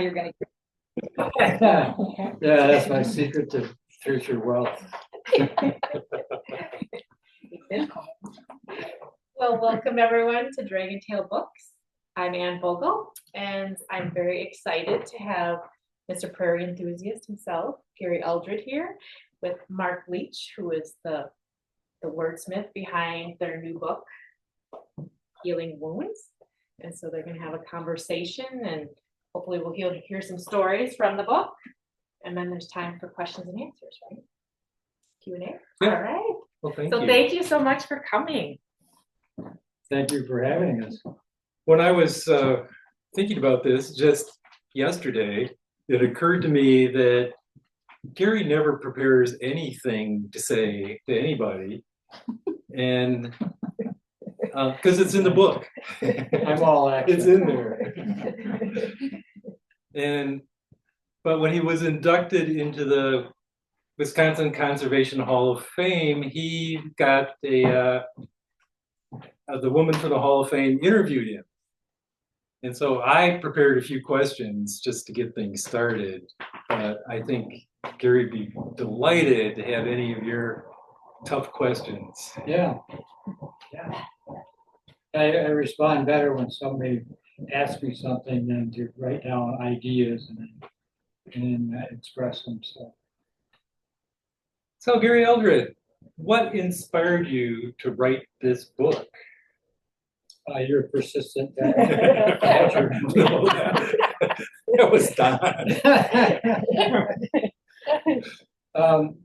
you're going to. Yeah, that's my secret to future wealth. Well, welcome everyone to Dragon Tail Books. I'm Ann Vogel, and I'm very excited to have Mr. Prairie Enthusiast himself, Gary Eldred, here with Mark Leach, who is the wordsmith behind their new book, Healing Wounds. And so they're going to have a conversation, and hopefully we'll hear some stories from the book. And then there's time for questions and answers, right? Q&A? Yeah. All right. Well, Thank you so much for coming. Thank you for having us. When I was thinking about this just yesterday, it occurred to me that Gary never prepares anything to say to anybody, and because it's in the book. I'm all action. It's in there. But when he was inducted into the Wisconsin Conservation Hall of Fame, he got the woman for the Hall of Fame interviewed him. And so I prepared a few questions just to get things started. But I think Gary would be delighted to have any of your tough questions. Yeah. I respond better when somebody asks me something than to write down ideas and express them. So Gary Eldred, what inspired you to write this book? You're persistent. No, that was Don.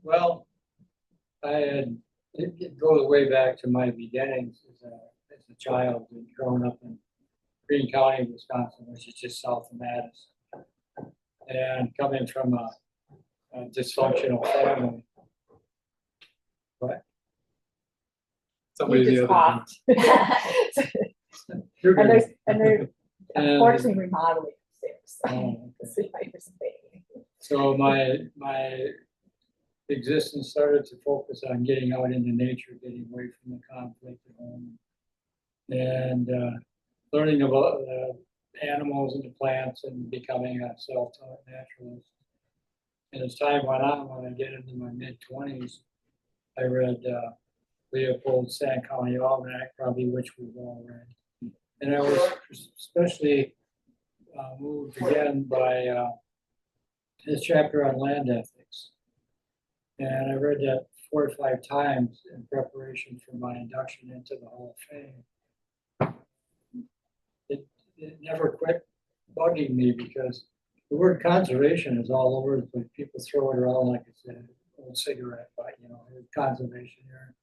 Well, it goes way back to my beginnings as a child and growing up in Green County, Wisconsin, which is just south of Madison, and coming from a dysfunctional family. What? Somebody You the just other coughed. You're And good. they're unfortunately remodeling upstairs. Oh, To see why you're saying. So my existence started to focus on getting out into nature, getting away from the conflict at home, and learning about the animals and the plants and becoming a self-taught naturalist. And as time went on, when I get into my mid-20s, I read Leopold's Sand County Almanac, probably which we've all read. And I was especially moved again by his chapter on land ethics. And I read that 4 or 5 times in preparation for my induction into the Hall of Fame. It never quit bugging me because the word conservation is all over the place. People throw it around like it's an old cigarette, but conservation here.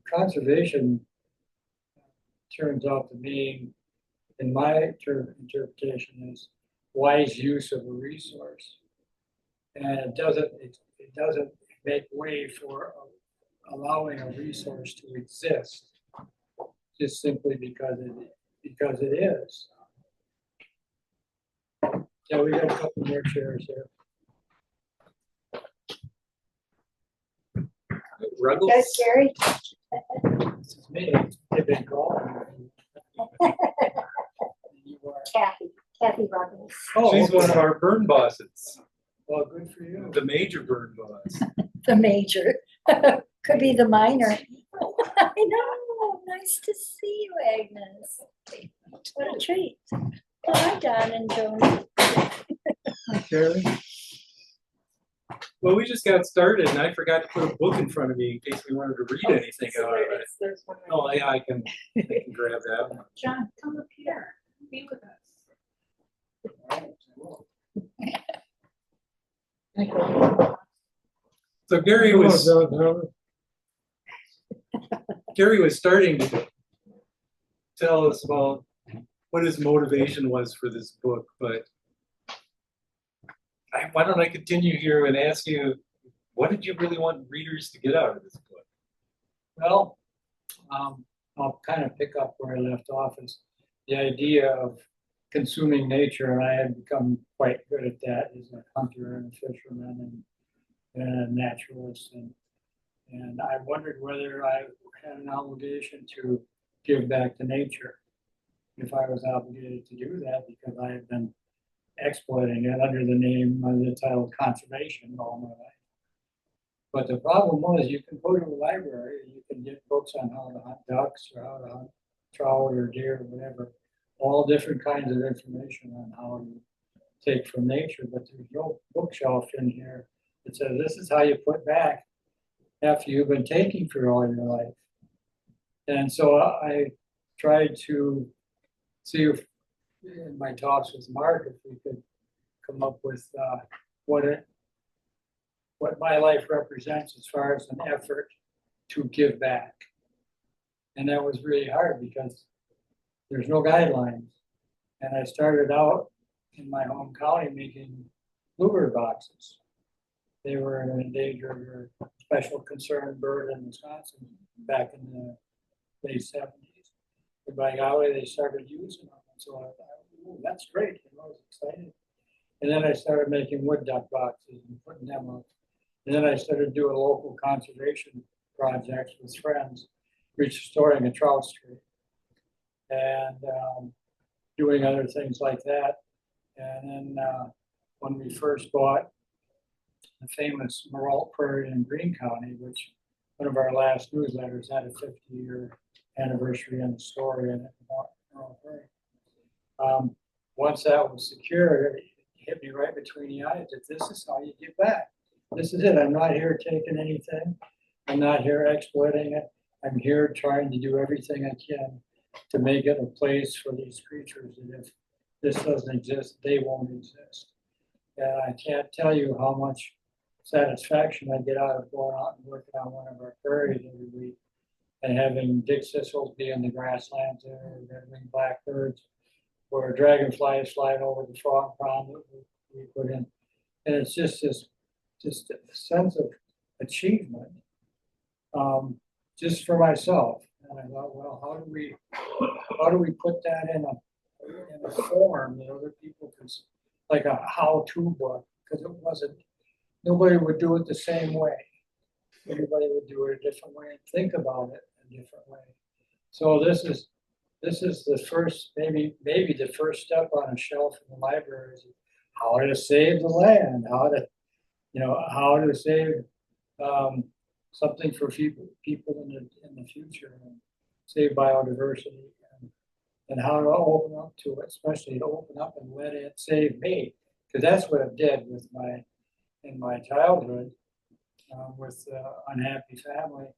Conservation turns out to mean, in my interpretation, is wise use of a resource, and it doesn't make way for allowing a resource to exist just simply because it is. Yeah, we got a couple more chairs here. Ruggles? Yes, Gary. This is me. They've been calling me. You are. Kathy Ruggles. Oh, She's okay. one of our burn bosses, Well, good for you. the major burn boss. The major. Could be the minor. I know. Nice to see you, Agnes. What a treat. Well, hi, Don and Joni. Shirley? Well, we just got started, and I forgot to put a book in front of me in case we wanted to read anything out of it. There's one right Oh, yeah, I can grab that. John, come up here. Be with us. So Gary was starting to tell us about what his motivation was for this book, but why don't I continue here and ask you, what did you really want readers to get out of this book? Well, I'll kind of pick up where I left off. Is the idea of consuming nature, and I had become quite good at that as a hunter and a fisherman and a naturalist, and I wondered whether I had an obligation to give back to nature, if I was obligated to do that, because I had been exploiting it under the title conservation all my life. But the problem was, you can go to a library, you can get books on how to hunt ducks or how to hunt trout or deer or whatever, all different kinds of information on how to take from nature, but there's no bookshelf in here that says this is how you put back after you've been taking for all your life. And so I tried to see if in my talks with Mark, if we could come up with what my life represents as far as an effort to give back. And that was really hard because there's no guidelines. And I started out in my home county making bluebird boxes. They were an endangered or special concern bird in Wisconsin back in the late 70s. And by golly, they started using them. And so I thought, ooh, that's great. I was excited. And then I started making wood duck boxes and putting them up. And then I started doing local conservation projects with friends, restoring a trout stream and doing other things like that. And then when we first bought the famous Prairie in Greene County, which one of our last newsletters had a 50-year anniversary in the story in it. Once that was secured, it hit me right between the eyes that this is how you give back. This is it. I'm not here taking anything. I'm not here exploiting it. I'm here trying to do everything I can to make it a place for these creatures. And if this doesn't exist, they won't exist. And I can't tell you how much satisfaction I get out of going out and working on one of our prairies every week and having dick thistles be in the grasslands there, having blackbirds, or dragonflies flying over the frog pond that we put in. And it's just a sense of achievement, just for myself. And I thought, well, how do we put that in a form that other people can, like a how-to book, because it wasn't, nobody would do it the same way. Everybody would do it a different way and think about it a different way. So this is the first, maybe the first step on a shelf in the library is how to save the land, how to save something for people in the future, and save biodiversity, and how to open up to it, especially to open up and let it save me, because that's what it did in my childhood with unhappy family.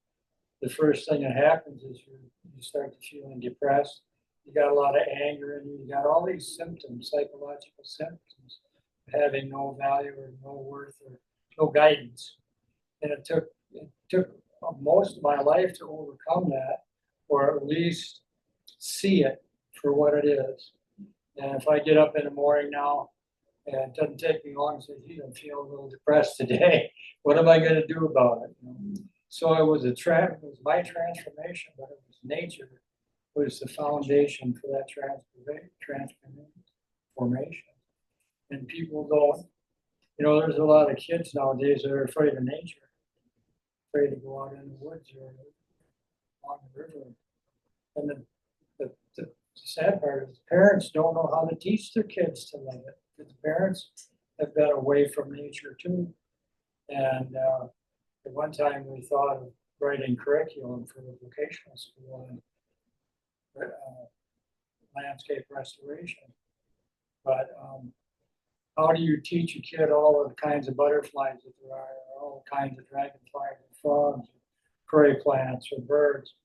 The first thing that happens is you start to feeling depressed. You got a lot of anger in you. You got all these symptoms, psychological symptoms, of having no value or no worth or no guidance. And it took most of my life to overcome that, or at least see it for what it is. And if I get up in the morning now, and it doesn't take me long to say, gee, I'm feeling a little depressed today. What am I going to do about it? So it was my transformation, but it was nature was the foundation for that transformation. And people don't, there's a lot of kids nowadays that are afraid of nature, afraid to go out in the woods or on the river. And the sad part is parents don't know how to teach their kids to love it. Because parents have been away from nature too. And at one time we thought of writing curriculum for the vocational school and landscape restoration. But how do you teach a kid all of the kinds of butterflies that there are, all kinds of dragonflies and frogs, prairie plants or birds?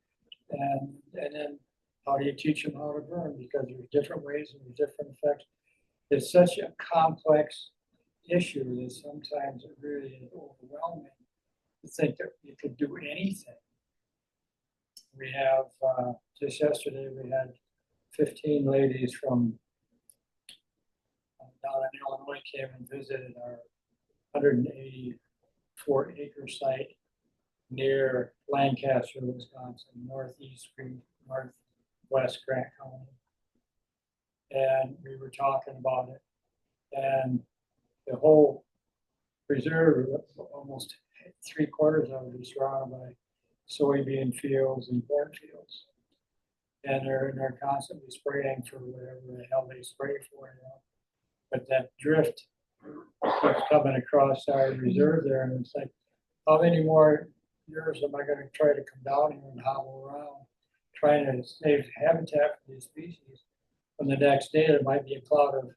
And then how do you teach them how to burn? Because there's different ways and there's different effects. It's such a complex issue that sometimes it really is overwhelming to think that you could do anything. We have, just yesterday, we had 15 ladies from down in Illinois came and visited our 184-acre site near Lancaster, Wisconsin, northwest Grant County. And we were talking about it. And the whole preserve, almost 3/4 of it is surrounded by soybean fields and cornfields. And they're constantly spraying for whatever the hell they spray for. but that drift keeps coming across our reserve there, and it's like, how many more years am I gonna try to come down here and hobble around, trying to save habitat for these species? And the next day, there might be a cloud of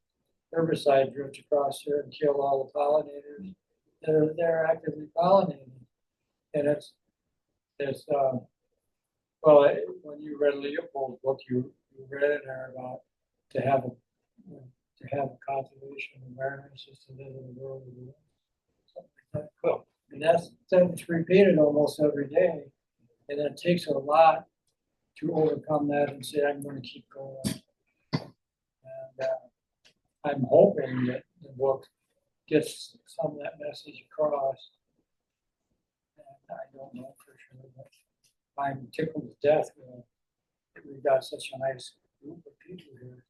herbicide drift across here and kill all the pollinators that are there actively pollinating. And well, when you read Leopold's book, you read in there about to have a conservation awareness just to live in the world. Something like that. Cool. And that's repeated almost every day. And it takes a lot to overcome that and say, I'm going to keep going. And I'm hoping that the book gets some of that message across. And I don't know for sure, but I'm tickled to death that we've got such a nice group of people here.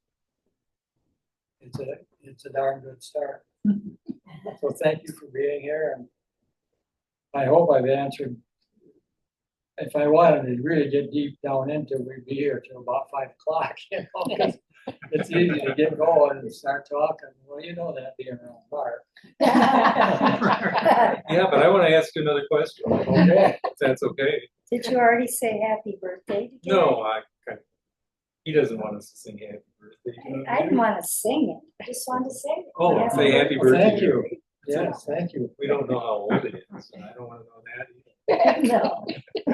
It's a darn good start. So thank you for being here, and I hope I've answered. If I wanted to really get deep down into it, we'd be here till about 5 o'clock, you know, 'cause it's easy to get going and start talking. Well, you know that being around Mark. Yeah, but I want to ask you another question, Okay. if that's okay. Did you already say happy birthday to Gary? No, he doesn't want us to sing happy birthday. I didn't want to sing it. I just wanted to say it. Oh, Yeah. say happy Well, birthday. thank you. Yes, thank you. We don't know how old it is, and I don't want to know that either. No.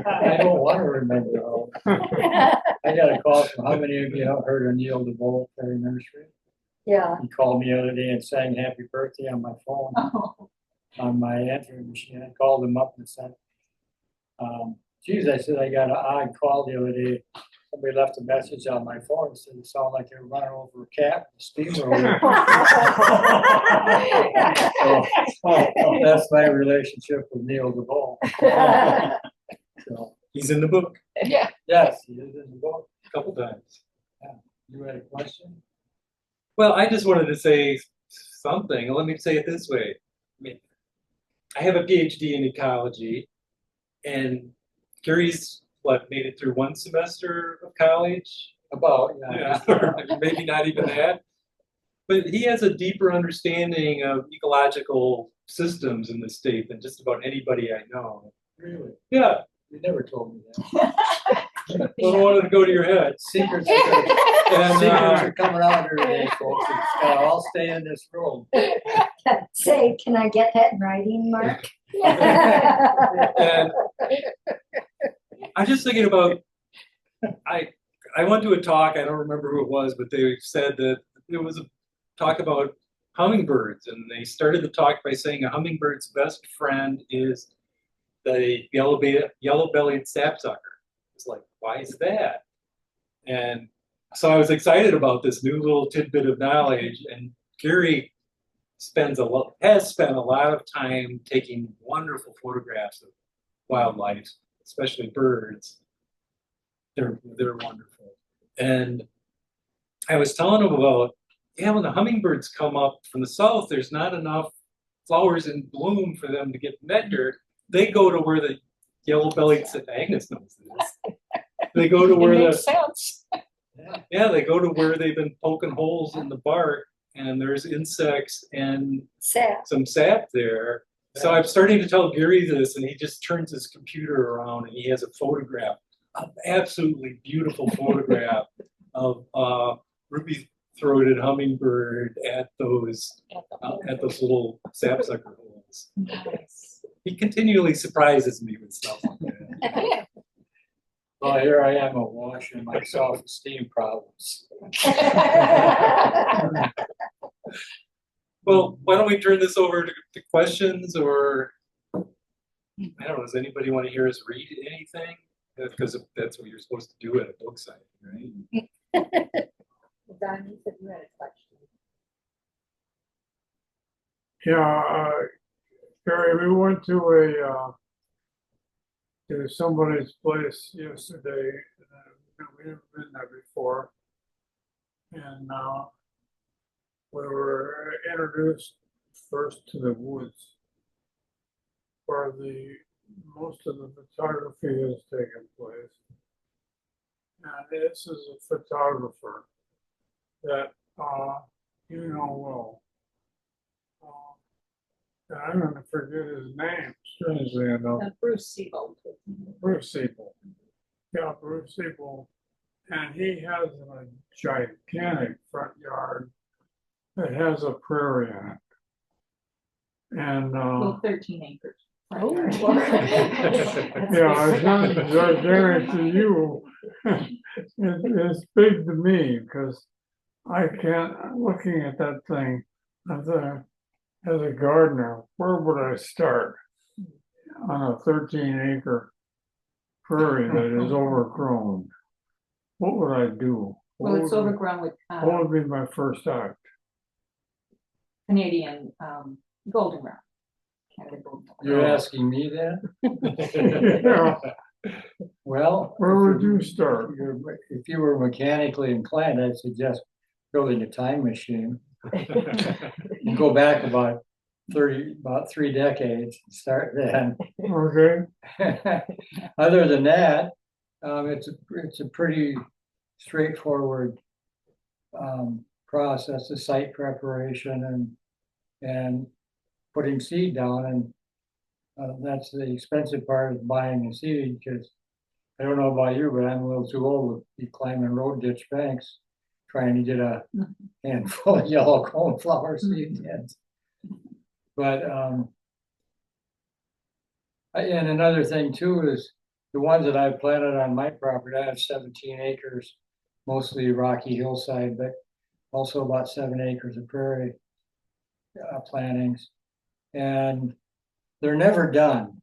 I don't want to remember. I got a call from, how many of you have heard of Neil DeVoe, Prairie Nursery? Yeah. He called me the other day and sang happy birthday on my phone, on my answering machine. I called him up and said, geez, I said, I got an odd call the other day. Somebody left a message on my phone and said it sounded like they were running over a cat with a steamroller. So, that's my relationship with Neil DeVoe. So, He's in the book yes, he is in the book. a couple times. You had a question? Well, I just wanted to say something. Let me say it this way. I have a PhD in ecology, and Gary's made it through 1 semester of college? About, Yeah, maybe not even that. But he has a deeper understanding of ecological systems in the state than just about anybody I know. Really? Yeah, You never told me that. well, I wanted to go to your head. Secrets And, are coming out here today, folks. It's gotta all stay in this room. Say, can I get that in writing, Mark? And I'm just thinking about, I went to a talk, I don't remember who it was, but they said that there was a talk about hummingbirds, and they started the talk by saying a hummingbird's best friend is the yellow-bellied sapsucker. It's like, why is that? And so I was excited about this new little tidbit of knowledge, and Gary has spent a lot of time taking wonderful photographs of wildlife, especially birds. They're wonderful. And I was telling him about, when the hummingbirds come up from the south, there's not enough flowers in bloom for them to get nectar. They go to where the yellow-bellied, Agnes knows this. They go to where Makes sense. they go to where they've been poking holes in the bark, and there's insects and Sap. some sap there. So I'm starting to tell Gary this, and he just turns his computer around and he has a photograph, an absolutely beautiful photograph of ruby-throated hummingbird at those little sapsucker holes. Nice. He continually surprises me with stuff like that. Well, here I am awash in my self-esteem problems. Well, why don't we turn this over to questions, or I don't know, does anybody want to hear us read anything? Because that's what you're supposed to do at a book signing, right? Don, you said you had a question. Yeah, Gary, we went to somebody's place yesterday. We've never been there before, and we were introduced first to the woods, where most of the photography has taken place. And this is a photographer that you know well. I'm gonna forget his name, strangely enough. Bruce Siebold. Bruce Siebel. Yeah, Bruce Siebel. And he has a gigantic front yard that has a prairie in it. And, Well, 13 acres. Oh, yeah, I guarantee you, it's big to me, because I can't, looking at that thing, I thought, as a gardener, where would I start? On a 13-acre prairie that is overgrown. What would I do? Well, it's What would- overgrown with What would be my first act? Canadian goldenrod. Canada goldenrod. You're asking me that? Yeah, Well. where if would you start? If you were mechanically inclined, I'd suggest building a time machine. You go back about 3 decades, and start then. Okay, Other than that, it's a pretty straightforward process, the site preparation and putting seed down, and that's the expensive part of buying the seed, because I don't know about you, but I'm a little too old to be climbing road ditch banks trying to get a handful of yellow coneflower seed heads. But and another thing too is the ones that I've planted on my property, I have 17 acres, mostly rocky hillside, but also about 7 acres of prairie plantings. And they're never done.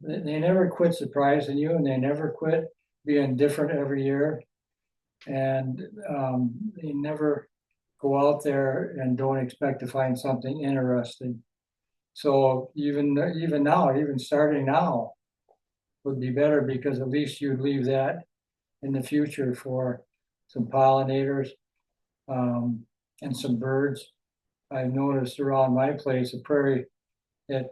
They never quit surprising you, and they never quit being different every year. And they never go out there and don't expect to find something interesting. So even now, even starting now would be better, because at least you'd leave that in the future for some pollinators and some birds. I've noticed around my place, the prairie, at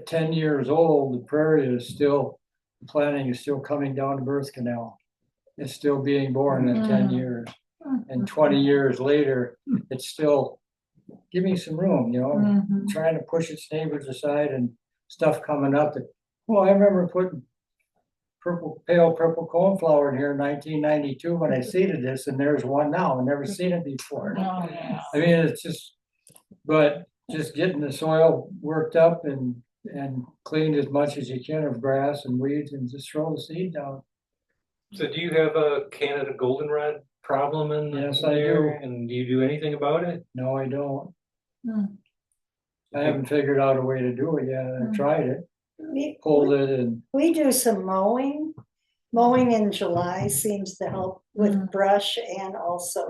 10 years old, the prairie is still, the planting is still coming down the birth canal. It's still being born at 10 years. And 20 years later, it's still, give me some room, trying to push its neighbors aside and stuff coming up that, well, I remember putting pale purple coneflower in here in 1992 when I seeded this, and there's one now. I've never seen it before. Oh, yeah. I mean, it's just, but just getting the soil worked up and cleaned as much as you can of grass and weeds, and just throw the seed down. So do you have a Canada goldenrod problem in Yes, there? I do. And do you do anything about it? No, I don't. Hmm. I haven't figured out a way to do it yet. I tried it, We, pulled it, and we do some mowing. Mowing in July seems to help with brush and also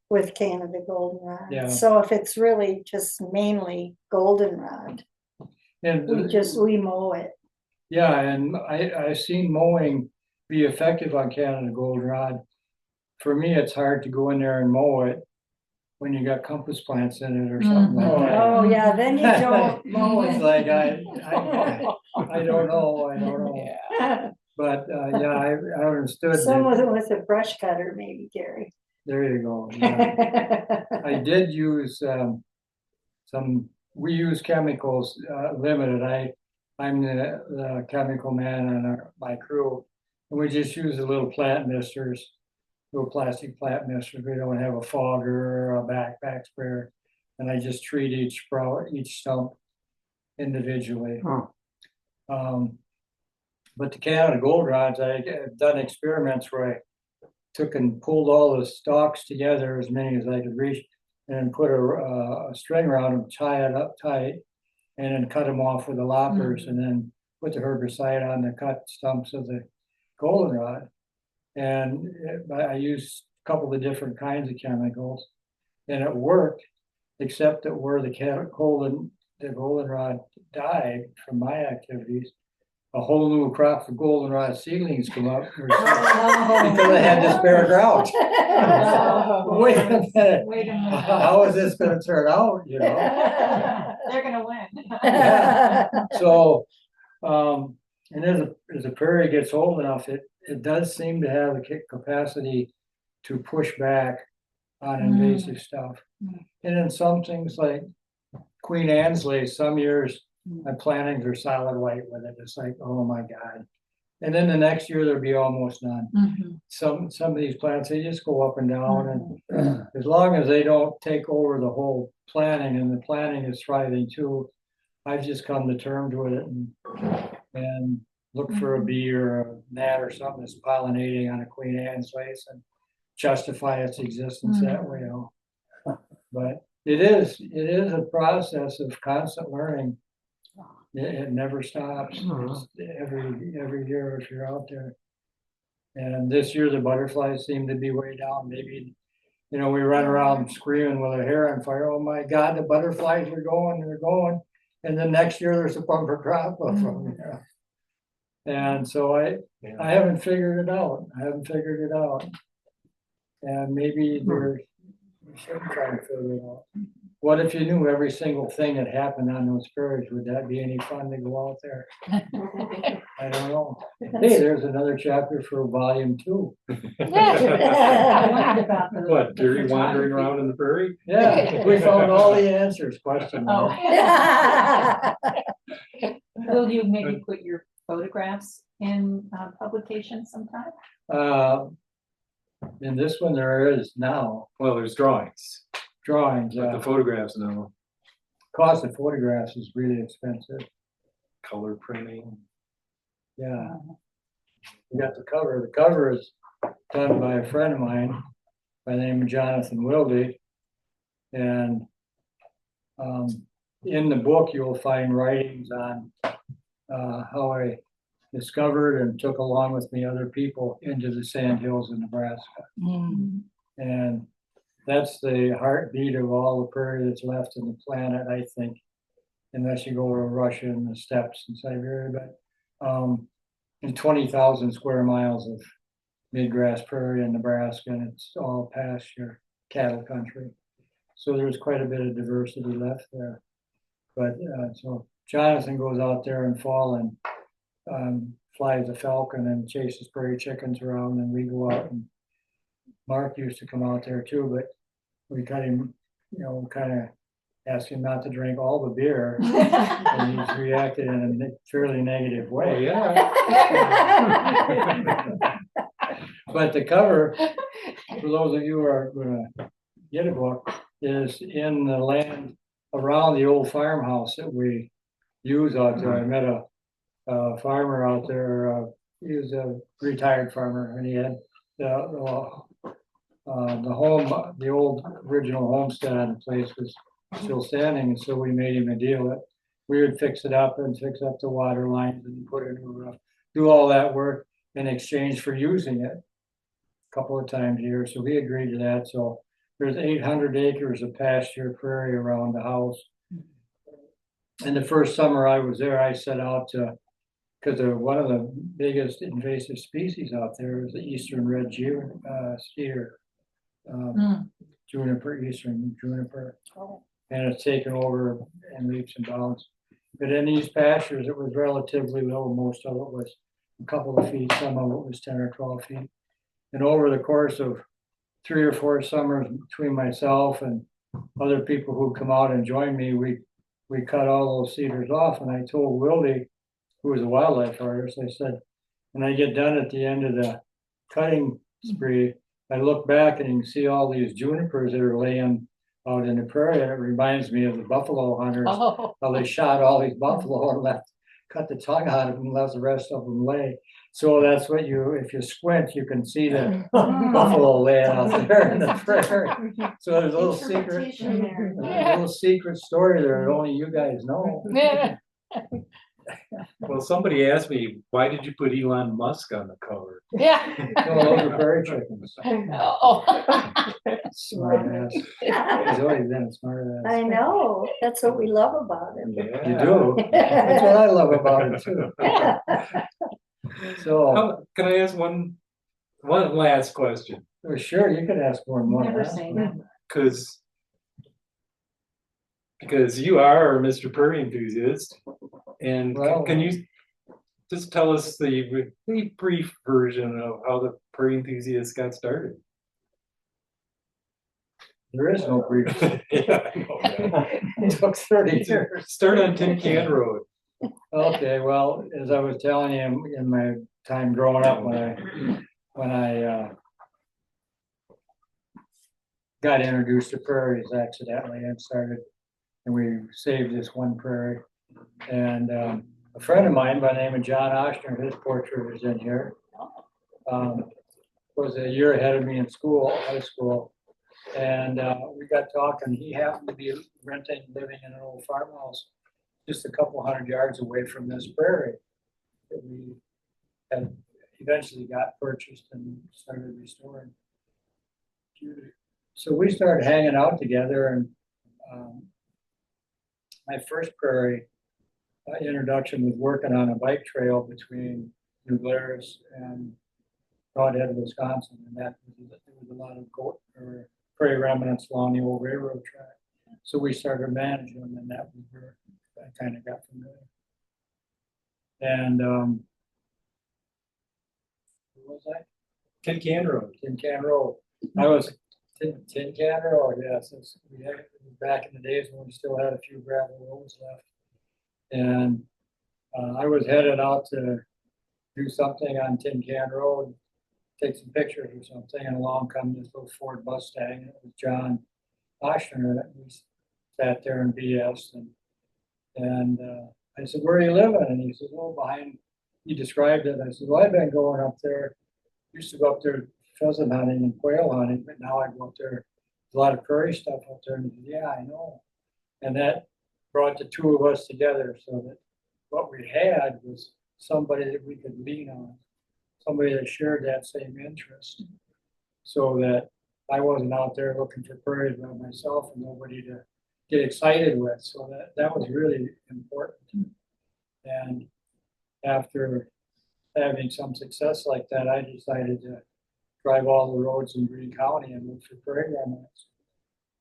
with Canada goldenrod. Yeah. So if it's really just mainly goldenrod, we mow it. yeah, and I've seen mowing be effective on Canada goldenrod. For me, it's hard to go in there and mow it when you got compass plants in it or something like that. Oh, yeah, then you don't mow It's it. like I don't know. But yeah, I understood Some that. with a brush cutter, maybe, Gary. There you go. Yeah. I did use we use chemicals limited. I'm the chemical man on my crew, and we just use the little plant misters, little plastic plant misters. We don't have a fogger or a backpack sprayer, and I just treat each stump individually. oh, But the Canada goldenrods, I've done experiments where I took and pulled all the stalks together, as many as I could reach, and put a string around them, tie it up tight, and then cut them off with the loppers, and then put the herbicide on the cut stumps of the goldenrod. And I used a couple of different kinds of chemicals, and it worked, except that where the goldenrod died from my activities, a whole new crop of goldenrod seedlings come up because I had to spare ground. Wait a minute, Wait a minute. how is this going to turn out? They're gonna win. Yeah. So, and as the prairie gets old enough, it does seem to have the capacity to push back on invasive stuff. And then some things like Queen Anne's lace, some years my plantings are solid white with it. It's like, oh my God. And then the next year there'll be almost none. Some of these plants, they just go up and down, and as long as they don't take over the whole planting, and the planting is thriving too, I've just come to terms with it and look for a bee or a gnat or something that's pollinating on a Queen Anne's lace and justify its existence that way. But it is a process of constant learning. It never stops. It's every year if you're out there. And this year the butterflies seem to be way down. Maybe, we run around screaming with our hair on fire. Oh my God, the butterflies are going, they're going. And then next year there's a bumper crop of them. And so I haven't figured it out. And maybe we should try to figure it out. What if you knew every single thing that happened on those prairies? Would that be any fun to go out there? I don't know. Hey, there's another chapter for volume 2. I wondered about the. What, Gary wandering around in the prairie? Yeah, we found all the answers, question mark. Will you maybe put your photographs in publication sometime? In this one, there is now Well, there's drawings, drawings. but the photographs, no, Cost of photographs is really expensive. color printing. Yeah. We got the cover. The cover is done by a friend of mine by the name of Jonathan Wilde. And in the book, you'll find writings on how I discovered and took along with me other people into the sandhills of Nebraska. And that's the heartbeat of all the prairie that's left on the planet, I think, unless you go to Russia and the steppes in Siberia. But in 20,000 square miles of midgrass prairie in Nebraska, and it's all pasture, cattle country. So there's quite a bit of diversity left there. But so Jonathan goes out there in fall and flies a falcon and chases prairie chickens around, and we go out, and Mark used to come out there too, but we cut him, kind of asked him not to drink all the beer, and he's reacted in a fairly negative Oh, way. yeah. But the cover, for those of you who are gonna get a book, is in the land around the old farmhouse that we use out there. I met a farmer out there. He was a retired farmer, and he had the home, the old original homestead on the place was still standing, and so we made him a deal that we would fix it up and fix up the water lines and put a new roof, do all that work in exchange for using it a couple of times a year. So we agreed to that. So there's 800 acres of pasture prairie around the house. And the first summer I was there, I set out to, because one of the biggest invasive species out there is the eastern red steer, eastern juniper. And it's taken over in leaps and bounds. But in these pastures, it was relatively low. Most of it was a couple of feet, some of it was 10 or 12 feet. And over the course of 3 or 4 summers, between myself and other people who come out and join me, we cut all those cedars off. And I told Wilde, who was a wildlife artist, I said, when I get done at the end of the cutting spree, I look back and you can see all these junipers that are laying out in the prairie, and it reminds me of the buffalo hunters, how they shot all these buffalo and cut the tongue out of them, and left the rest of them lay. So that's what if you squint, you can see the buffalo laying out there in the prairie. So there's a little secret story there that only you guys know. Well, somebody asked me, why did you put Elon Musk on the cover? Yeah. No, those are prairie chickens. Smart ass. He's always been a smart ass. I know, that's what we love about him. Yeah. You do. That's what I love about it too. So, Can I ask one last question? sure, you can ask more and more. Never say no. Because you are Mr. Prairie Enthusiast, and Well, can you just tell us the brief version of how the Prairie Enthusiast got started? There is no brief. Yeah, I know, yeah. It took 30 years. Start on Tin Can Road. Okay, well, as I was telling you in my time growing up, when I got introduced to prairies accidentally and we saved this one prairie. And a friend of mine by the name of John Oshner, his portrait is in here, was a year ahead of me in school, high school. And we got talking. He happened to be living in an old farmhouse just a couple 100 yards away from this prairie that we had eventually got purchased and started restoring. So we started hanging out together, and my first prairie introduction was working on a bike trail between New Glarus and Broadhead, Wisconsin, and there was a lot of goat or prairie remnants along the old railroad track. So we started managing them, and that was where I kind of got familiar. And what was I? Tin Can Road. Tin Can Road. I was Tin Can Road, yes. We had back in the days when we still had a few gravel roads left. And I was headed out to do something on Tin Can Road, take some pictures or something, and along comes this little Ford Mustang. It was John Oshner that we sat there in BS, and I said, "Where are you living?" And he said, "Oh, behind." He described it. I said, "Well, I've been going up there. Used to go up there pheasant hunting and quail hunting, but now I go up there. There's a lot of prairie stuff up there." And he said, "Yeah, I know." And that brought the two of us together, so that what we had was somebody that we could lean on, somebody that shared that same interest, so that I wasn't out there looking for prairies by myself and nobody to get excited with. So that was really important. And after having some success like that, I decided to drive all the roads in Greene County and look for prairie remnants,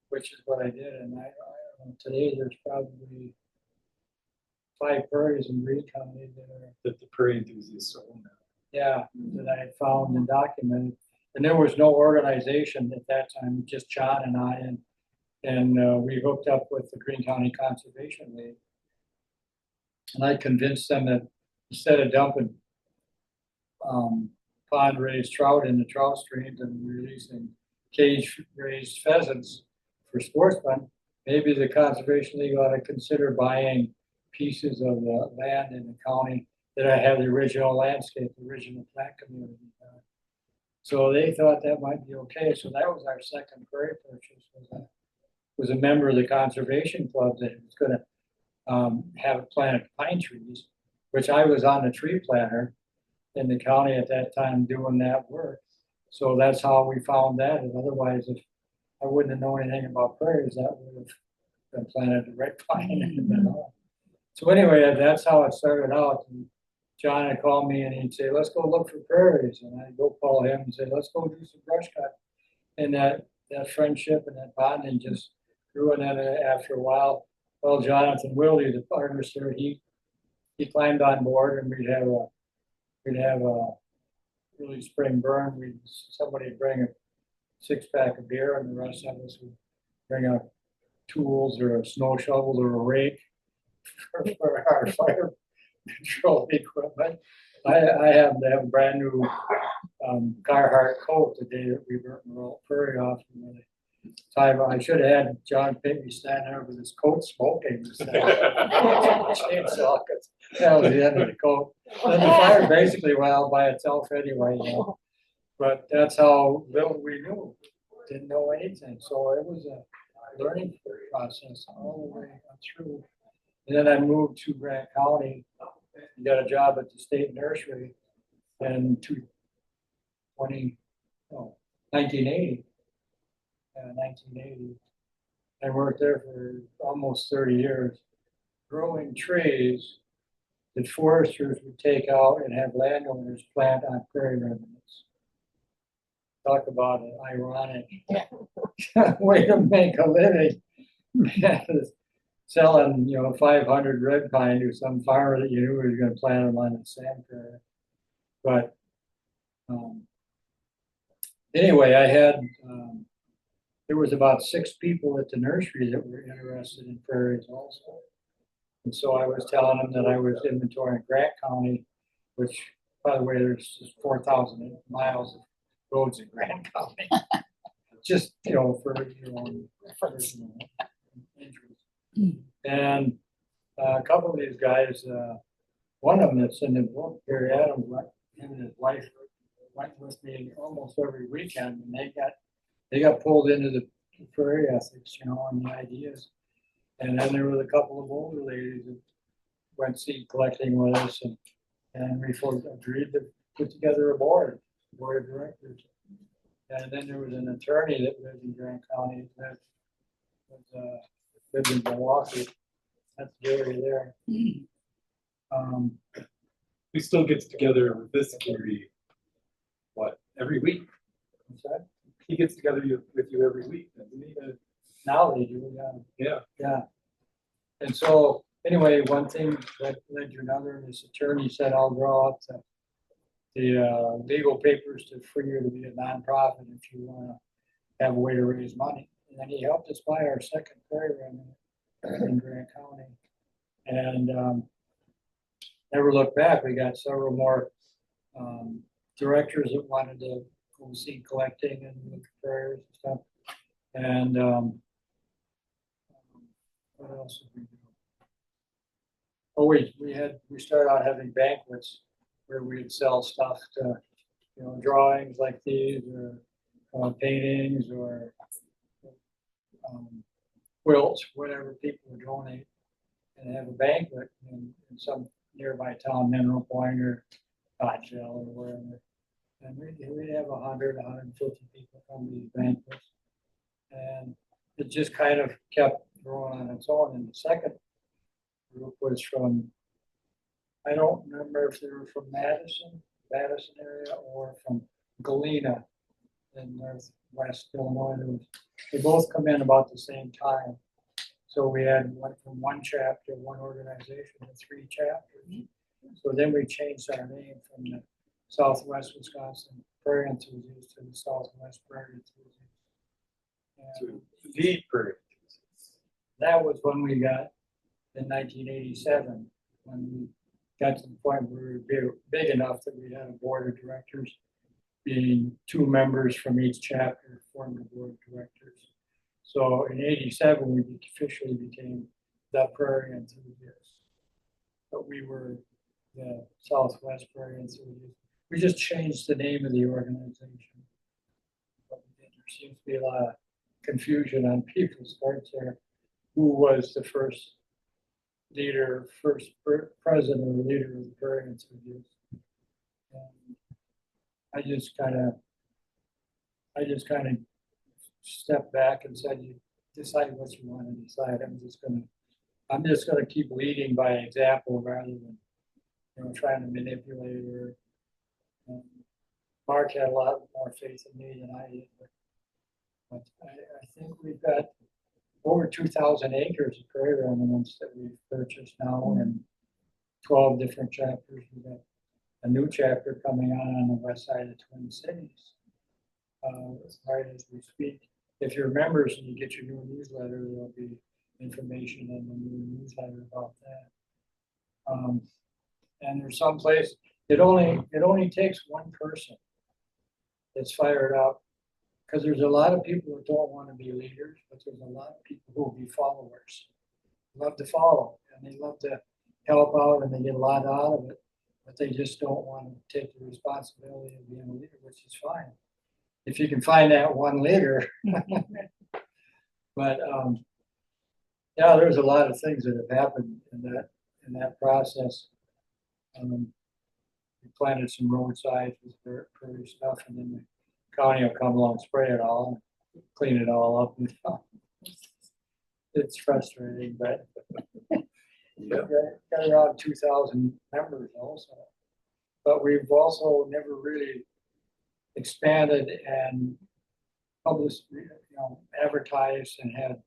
which is what I did. And today there's probably 5 prairies in Greene County That the Prairie Enthusiasts own now. yeah, that I had found and documented. And there was no organization at that time, just John and I, and we hooked up with the Greene County Conservation League. And I convinced them that instead of dumping pond-raised trout in the trout streams and releasing cage-raised pheasants for sportsmen, maybe the Conservation League ought to consider buying pieces of the land in the county that I had the original landscape, the original plant community. So they thought that might be okay. So that was our second prairie purchase. Was a member of the conservation club that was going to have planted pine trees, which I was on the tree planter in the county at that time doing that work. So that's how we found that. And otherwise, if I wouldn't have known anything about prairies, that would have been planted the red pine. So anyway, that's how it started out. And John would call me and he'd say, "Let's go look for prairies." And I'd go call him and say, "Let's go do some brush cut." And that friendship and that bonding just grew. And then after a while, well, Jonathan Wildy, the partner, he climbed on board, and we'd have a early spring burn. Somebody would bring a 6-pack of beer, and the rest of us would bring up tools or a snow shovel or a rake for our fire control equipment. I happened to have a brand new Carhartt coat the day that we burnt the prairie off. Time I should have had John Pinkney stand there with his coat smoking. Chainsaw, 'cause that was the end of the coat. Then the fire basically went out by itself anyway. But that's how little we knew. Didn't know anything. So it was a learning process all the way through. And then I moved to Grant County and got a job at the state nursery in 1980. 1980. I worked there for almost 30 years, growing trees that foresters would take out and have landowners plant on prairie remnants. Talk about an ironic way to make a living. Selling, 500 red pine to some farmer that you knew was going to plant them on the sand prairie. But anyway, I had there was about 6 people at the nursery that were interested in prairies also. And so I was telling them that I was inventorying Grant County, which, by the way, there's 4,000 miles of roads in Grant County. Just, for your own personal interest. And a couple of these guys, one of them that's in the book, Gary Eldred, him and his wife went with me almost every weekend, and they got pulled into the prairie ethics, and the ideas. And then there was a couple of older ladies that went seed collecting with us, and we agreed to put together a board of directors. And then there was an attorney that lived in Grant County that lived in Milwaukee. That's Gary there. We still gets together with this Gary, every week? What's that? He gets together with you every week, doesn't he? Now they do, Yeah. yeah. And so, anyway, one thing that led to another, and this attorney said, I'll draw up the legal papers for you to be a nonprofit if you want to have a way to raise money. And then he helped us buy our second prairie in Grant County. And never looked back. We got several more directors that wanted to go seed collecting and look at prairies and stuff. And what else did we do? Oh, we started out having banquets where we'd sell stuff to, drawings like these, or paintings, or quilts, whatever people would donate, and have a banquet in some nearby town, Mineral Point or Dodgeville or wherever. And we'd have 100, 150 people come to these banquets. And it just kind of kept growing on its own. And the second group was from, I don't remember if they were from Madison area, or from Galena in northwest Illinois. They both come in about the same time. So we went from one organization to 3 chapters. So then we changed our name from the Southwest Wisconsin Prairie Enthusiast to the Southwest Prairie Enthusiast. And The Prairie. that was when we got, in 1987, when we got to the point where we were big enough that we had a board of directors, being 2 members from each chapter formed the board of directors. So in 87, we officially became the Prairie Enthusiasts. But we were the Southwest Prairie Enthusiasts. We just changed the name of the organization. But there seems to be a lot of confusion on people's parts there. Who was the first president or leader of the Prairie Enthusiasts? And I just kind of stepped back and said, you decide what you want to decide. I'm just gonna keep leading by example rather than, trying to manipulate or. Mark had a lot more faith in me than I did, but I think we've got over 2,000 acres of prairie remnants that we've purchased now in 12 different chapters. We've got a new chapter coming on the west side of the Twin Cities, right as we speak. If you're members and you get your new newsletter, there'll be information in the new newsletter about that. And there's some place, it only takes one person that's fired up, because there's a lot of people that don't want to be leaders, but there's a lot of people who will be followers. Love to follow, and they love to help out, and they get a lot out of it, but they just don't want to take the responsibility of being a leader, which is fine. If you can find that one leader. But yeah, there's a lot of things that have happened in that process. We planted some roadsides with prairie stuff, and then the county will come along, spray it all, clean it all up. It's frustrating, but got around 2,000 members also. But we've also never really expanded and published, advertised and had,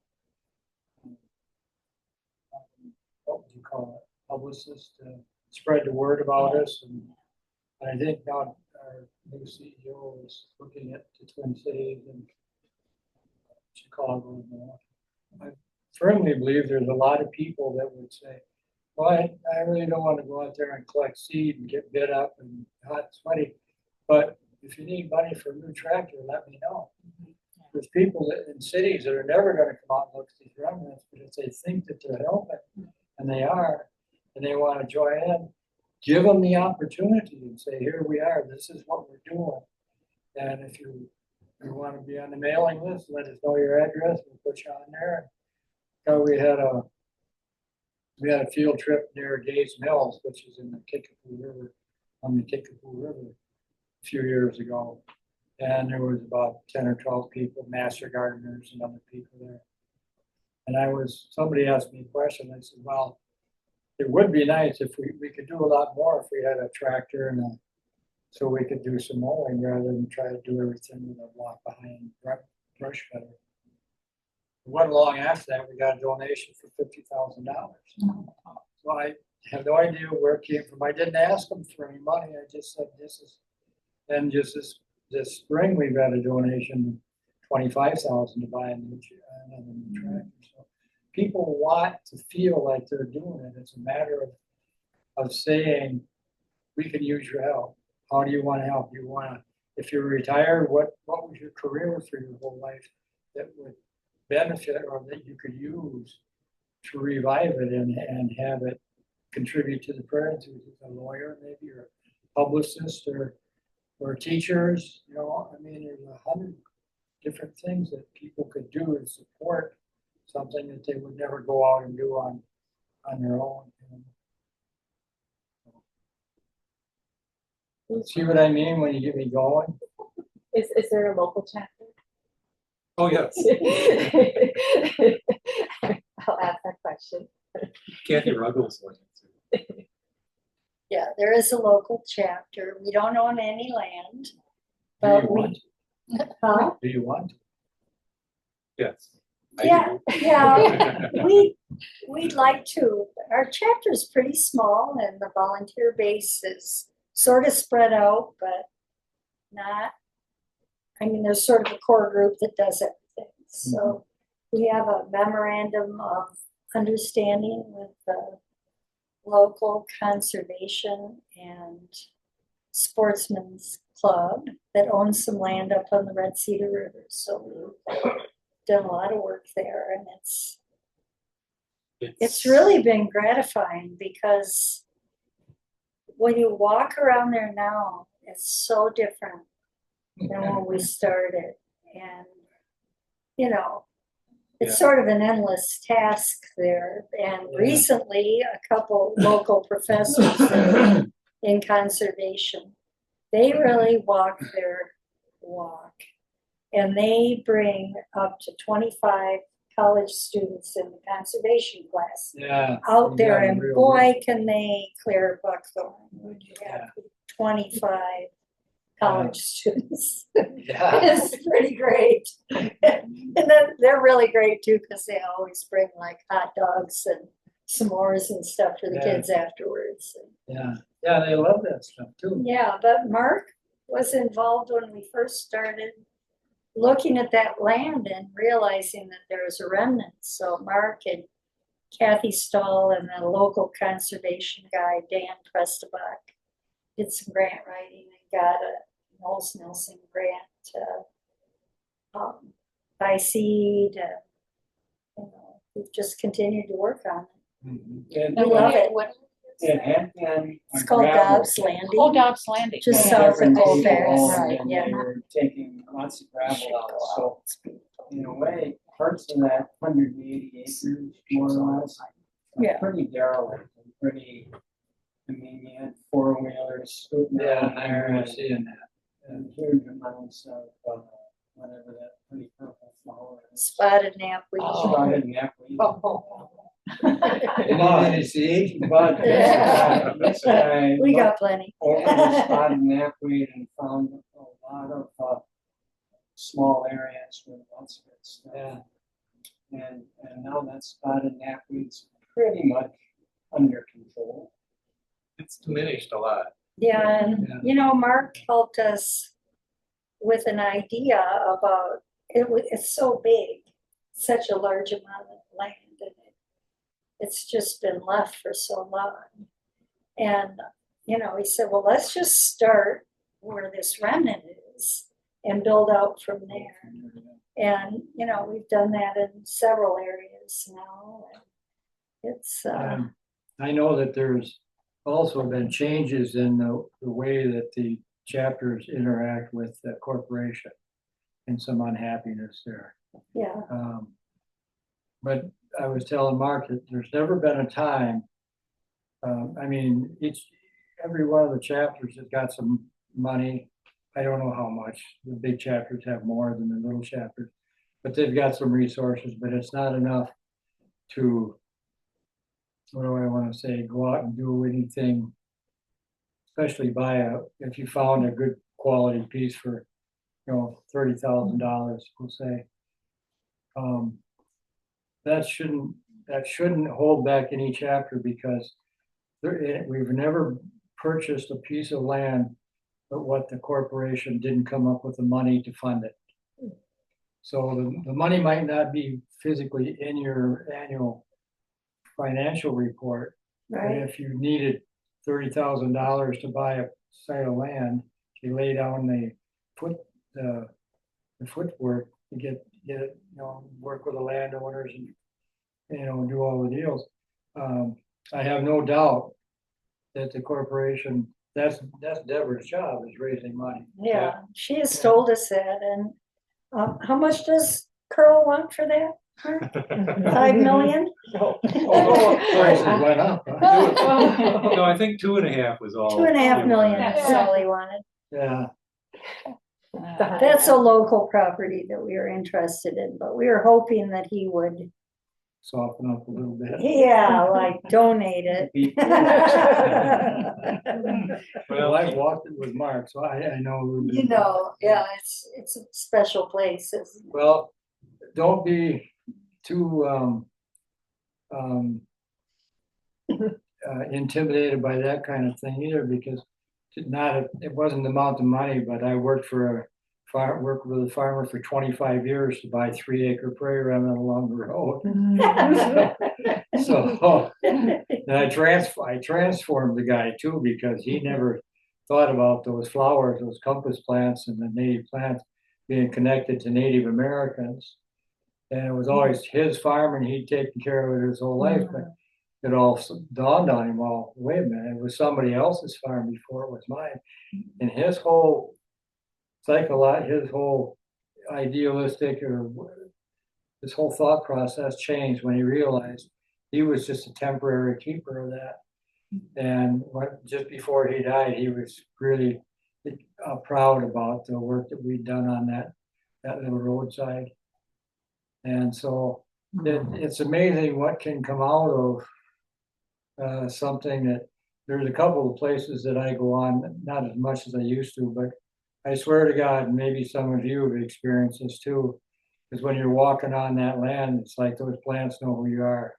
what would you call it, publicists to spread the word about us. And I think now our new CEO is looking at the Twin Cities and Chicago and Milwaukee. I firmly believe there's a lot of people that would say, well, I really don't want to go out there and collect seed and get bit up and hot and sweaty. But if you need money for a new tractor, let me know. There's people that in cities that are never going to come out and look at these remnants, but if they think that they're helping, and they are, and they want to join in, give them the opportunity and say, here we are, this is what we're doing. And if you want to be on the mailing list, let us know your address, we'll put you on there. So we had a field trip near Gates Mills, which is in the Kickapoo River, on the Kickapoo River a few years ago. And there was about 10 or 12 people, master gardeners and other people there. And somebody asked me a question. I said, well, it would be nice if we could do a lot more if we had a tractor so we could do some mowing rather than try to do everything with a walk behind brush cutter. It wasn't long after that, we got a donation for $50,000. So I have no idea where it came from. I didn't ask them for any money. I just said, and just this spring, we've got a donation, $25,000 to buy another new tractor. So people want to feel like they're doing it. It's a matter of saying, we can use your help. How do you want to help? If you're retired, what was your career for your whole life that would benefit or that you could use to revive it and have it contribute to the Prairie Enthusiast? A lawyer, maybe, or a publicist, or teachers. I mean, there's 100 different things that people could do to support something that they would never go out and do on their own. See what I mean when you get me going? Is there a local chapter? Oh, yes. I'll ask that question. Kathy Ruggles was it. Yeah, there is a local chapter. We don't own any land. Do But you want to? Huh? Do you want to? Yes. Yeah, we'd like to. Our chapter is pretty small and the volunteer base is sort of spread out, but not, there's sort of a core group that does everything. So we have a memorandum of understanding with the local conservation and sportsman's club that owns some land up on the Red Cedar River. So we've done a lot of work there, and it's really been gratifying because when you walk around there now, it's so different than when we started. And, it's sort of an endless task there. And recently, a couple local professors in conservation, they really walk their walk. And they bring up to 25 college students in the conservation class out there, and boy, can they clear buckthorn. Would you have 25 college students? It's pretty great. And then they're really great too, because they always bring like hot dogs and s'mores and stuff for the kids afterwards. Yeah, they love that stuff too. Yeah, but Mark was involved when we first started looking at that land and realizing that there was a remnant. So Mark and Kathy Stahl and the local conservation guy, Dan Prestabach, did some grant writing and got a Knowles Nelson grant to buy seed. We've just continued to work on it. I love it. It had been. It's called Dobbs Landing. Oh, Dobbs Landing. Just south of Colfax. Right, Yeah. They were taking lots of gravel out, so in a way, parts of that 180 acres, more or less, are pretty derelict and pretty, you had four-wheelers scooting around I there remember seeing that. and huge amounts of, whatever that pretty purple flower is. Spotted knapweed. Spotted knapweed. Any seed? But this guy We looked got plenty. over the spotted knapweed and found a lot of small areas with lots of good stuff. And now that spotted knapweed's pretty much under control. It's diminished a lot. Yeah, and Mark helped us with an idea about it's so big. such a large amount of land, and it's just been left for so long. And, you know, he said, well, let's just start where this remnant is and build out from there. And, you know, we've done that in several areas now. And it's, I know that there's also been changes in the way that the chapters interact with the corporation and some unhappiness there. yeah, But I was telling Mark that there's never been a time, I mean, every one of the chapters has got some money. I don't know how much. The big chapters have more than the little chapters, but they've got some resources, but it's not enough to, what do I want to say, go out and do anything, especially if you found a good quality piece for, you know, $30,000, we'll say. That shouldn't hold back any chapter, because we've never purchased a piece of land but what the corporation didn't come up with the money to fund it. So the money might not be physically in your annual financial report, but right, if you needed $30,000 to buy a site of land, you lay down the footwork to get it, you know, work with the landowners and, you know, do all the deals. I have no doubt that the corporation, that's Deborah's job, is raising money. yeah, she has told us that. And how much does Carl want for that? $5 million? Prices went up. Huh? No, I think 2.5 was all. $2.5 million, that's all he wanted. Yeah, That's a local property that we are interested in, but we were hoping that he would, soften up a little bit. yeah, like donate it. Well, I walked it with Mark, so I know a little bit. You know, yeah, it's a special place, isn't it? Well, don't be too intimidated by that kind of thing either, because it wasn't the amount of money, but I worked with a farmer for 25 years to buy 3-acre prairie remnant along the road. So and I transformed the guy too, because he never thought about those flowers, those compass plants and the native plants being connected to Native Americans. And it was always his farm and he'd taken care of it his whole life, but it all dawned on him, well, wait a minute, it was somebody else's farm before it was mine. And his whole idealistic, or his whole thought process changed when he realized he was just a temporary keeper of that. And just before he died, he was really proud about the work that we'd done on that little roadside. And so it's amazing what can come out of something that, there's a couple of places that I go on, not as much as I used to, but I swear to God, and maybe some of you have experienced this too, because when you're walking on that land, it's like those plants know who you are.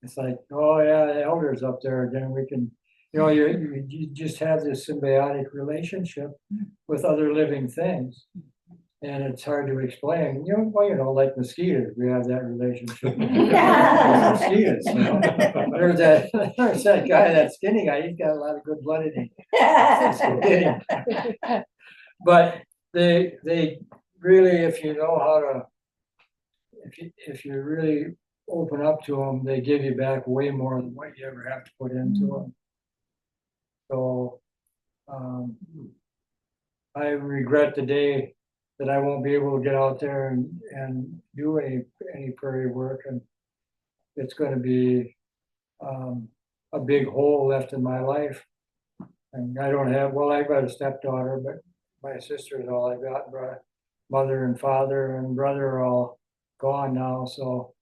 It's like, oh yeah, the elders up there, then we can, you know, you just have this symbiotic relationship with other living things. And it's hard to explain. Like mosquitoes, we have that relationship with mosquitoes. You know? There's that guy, that skinny guy, he's got a lot of good blood in him. But they really, if you know how to, if you really open up to them, they give you back way more than what you ever have to put into them. So I regret the day that I won't be able to get out there and do any prairie work, and it's going to be a big hole left in my life. And I don't have, well, I've got a stepdaughter, but my sister is all I got. Mother and father and brother are all gone now, so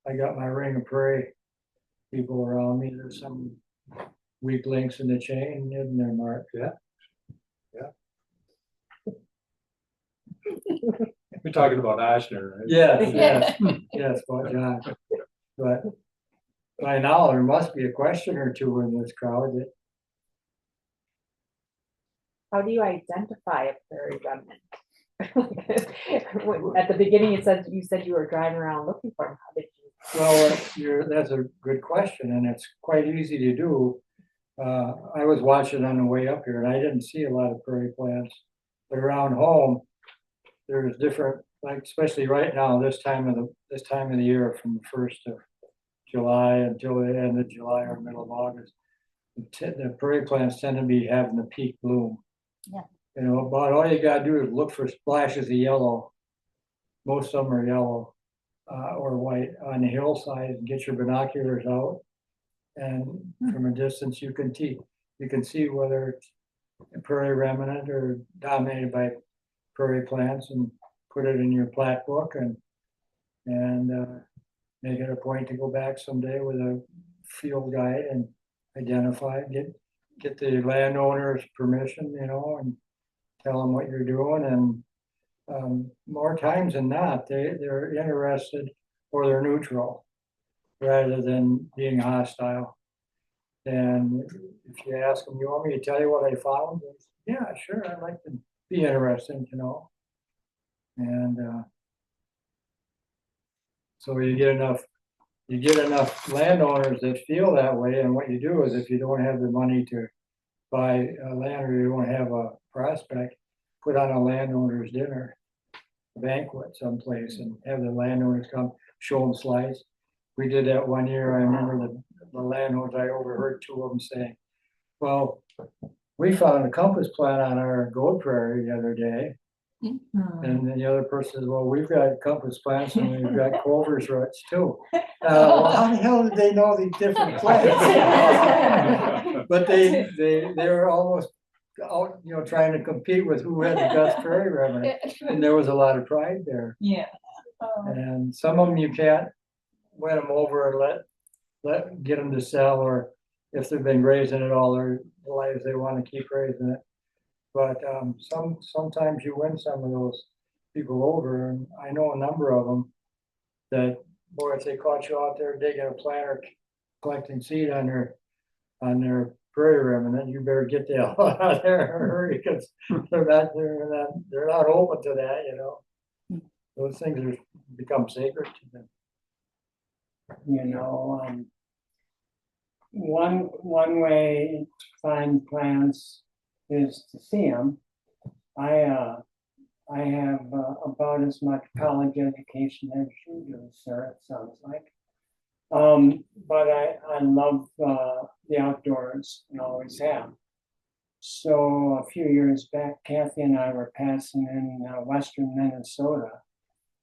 I got my ring of prairie people around me. There's some weak links in the chain, isn't there, Mark? Yeah. We're talking about Oshner, right? Yes, about John. But by now, there must be a question or two in this crowd that, How do you identify a prairie remnant? At the beginning, you said you were driving around looking for them. How did you? Well, that's a good question, and it's quite easy to do. I was watching on the way up here, and I didn't see a lot of prairie plants, but around home, there's different, like especially right now, this time of the year, from the 1st of July until the end of July or middle of August, the prairie plants tend to be having the peak bloom. Yeah. You know, about all you gotta do is look for splashes of yellow. Most of them are yellow or white on the hillside, and get your binoculars out. And from a distance, you can see whether it's a prairie remnant or dominated by prairie plants, and put it in your plat book and make it a point to go back someday with a field guide and identify, get the landowner's permission, you know, and tell them what you're doing. And more times than not, they're interested or they're neutral rather than being hostile. And if you ask them, you want me to tell you what I found? They say, yeah, sure, I'd like to be interested, you know. And so you get enough landowners that feel that way. And what you do is, if you don't have the money to buy land, or you don't have a prospect, put on a landowner's dinner, a banquet someplace, and have the landowners come show them slides. We did that one year. I remember the landowners, I overheard two of them saying, well, we found a compass plant on our goat prairie the other day. And then the other person says, well, we've got compass plants and we've got clover's roots too. Well, how the hell did they know these different plants? But they were almost out, you know, trying to compete with who had the best prairie remnant. And there was a lot of pride there. Yeah. And some of them you can't win them over and get them to sell, or if they've been raising it all their lives, they want to keep raising it. But sometimes you win some of those people over, and I know a number of them that, boy, if they caught you out there digging a plant or collecting seed on their prairie remnant, you better get the hell out of there in a hurry, because they're not open to that, you know. Those things are become sacred to them. You know, one way to find plants is to see them. I have about as much college education as you do, sir, it sounds like. But I love the outdoors and always have. So a few years back, Kathy and I were passing in western Minnesota,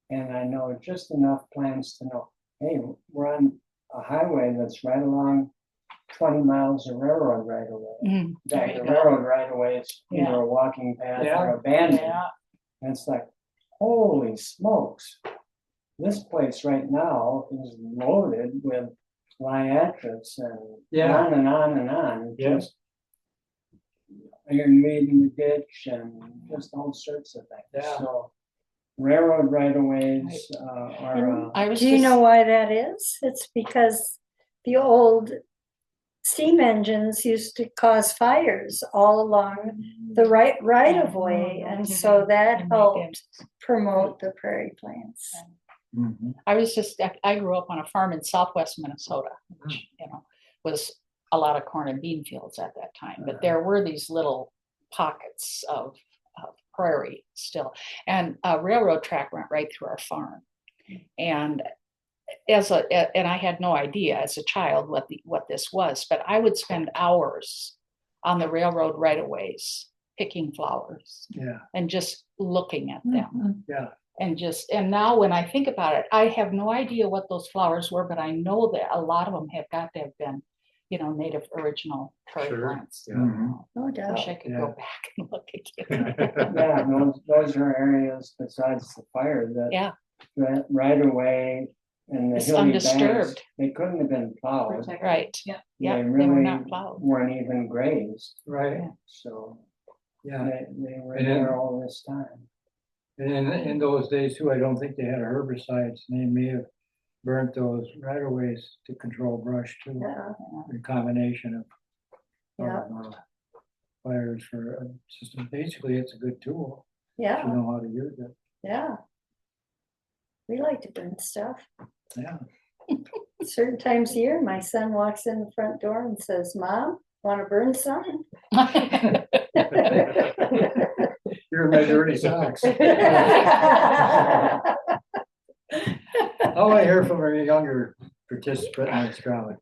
and I know just enough plants to know, hey, we're on a highway that's right along 20 miles of railroad right away. That the railroad right away is either a walking path or abandoned. And it's like, holy smokes, this place right now is loaded with liatrids and on and on and on. Just iron maid in the ditch and just all sorts of things. So railroad right of ways are. Do you know why that is? It's because the old steam engines used to cause fires all along the right of way, and so that helped promote the prairie plants. I grew up on a farm in southwest Minnesota, which, you know, was a lot of corn and bean fields at that time, but there were these little pockets of prairie still, and a railroad track went right through our farm. And I had no idea as a child what this was, but I would spend hours on the railroad right-of-ways picking flowers and just looking at them. And now when I think about it, I have no idea what those flowers were, but I know that a lot of them have got to have been, you know, native original prairie plants. No I doubt. wish I could go back and look again. Those are areas besides the fire that right away and the It's hilly undisturbed. banks, they couldn't have been plowed. Right. They They really were not plowed. weren't even grazed. Right. So Yeah. they were And then- there all this time. And in those days too, I don't think they had herbicides. They may have burnt those right of ways to control brush too. A combination of fires for a system. Basically, it's a good tool. Yeah, you know how to use it. yeah. We like to burn stuff. Yeah. Certain times of year, my son walks in the front door and says, "Mom, want to burn something?" You're my dirty socks. How do I hear from a younger participant in this crowd?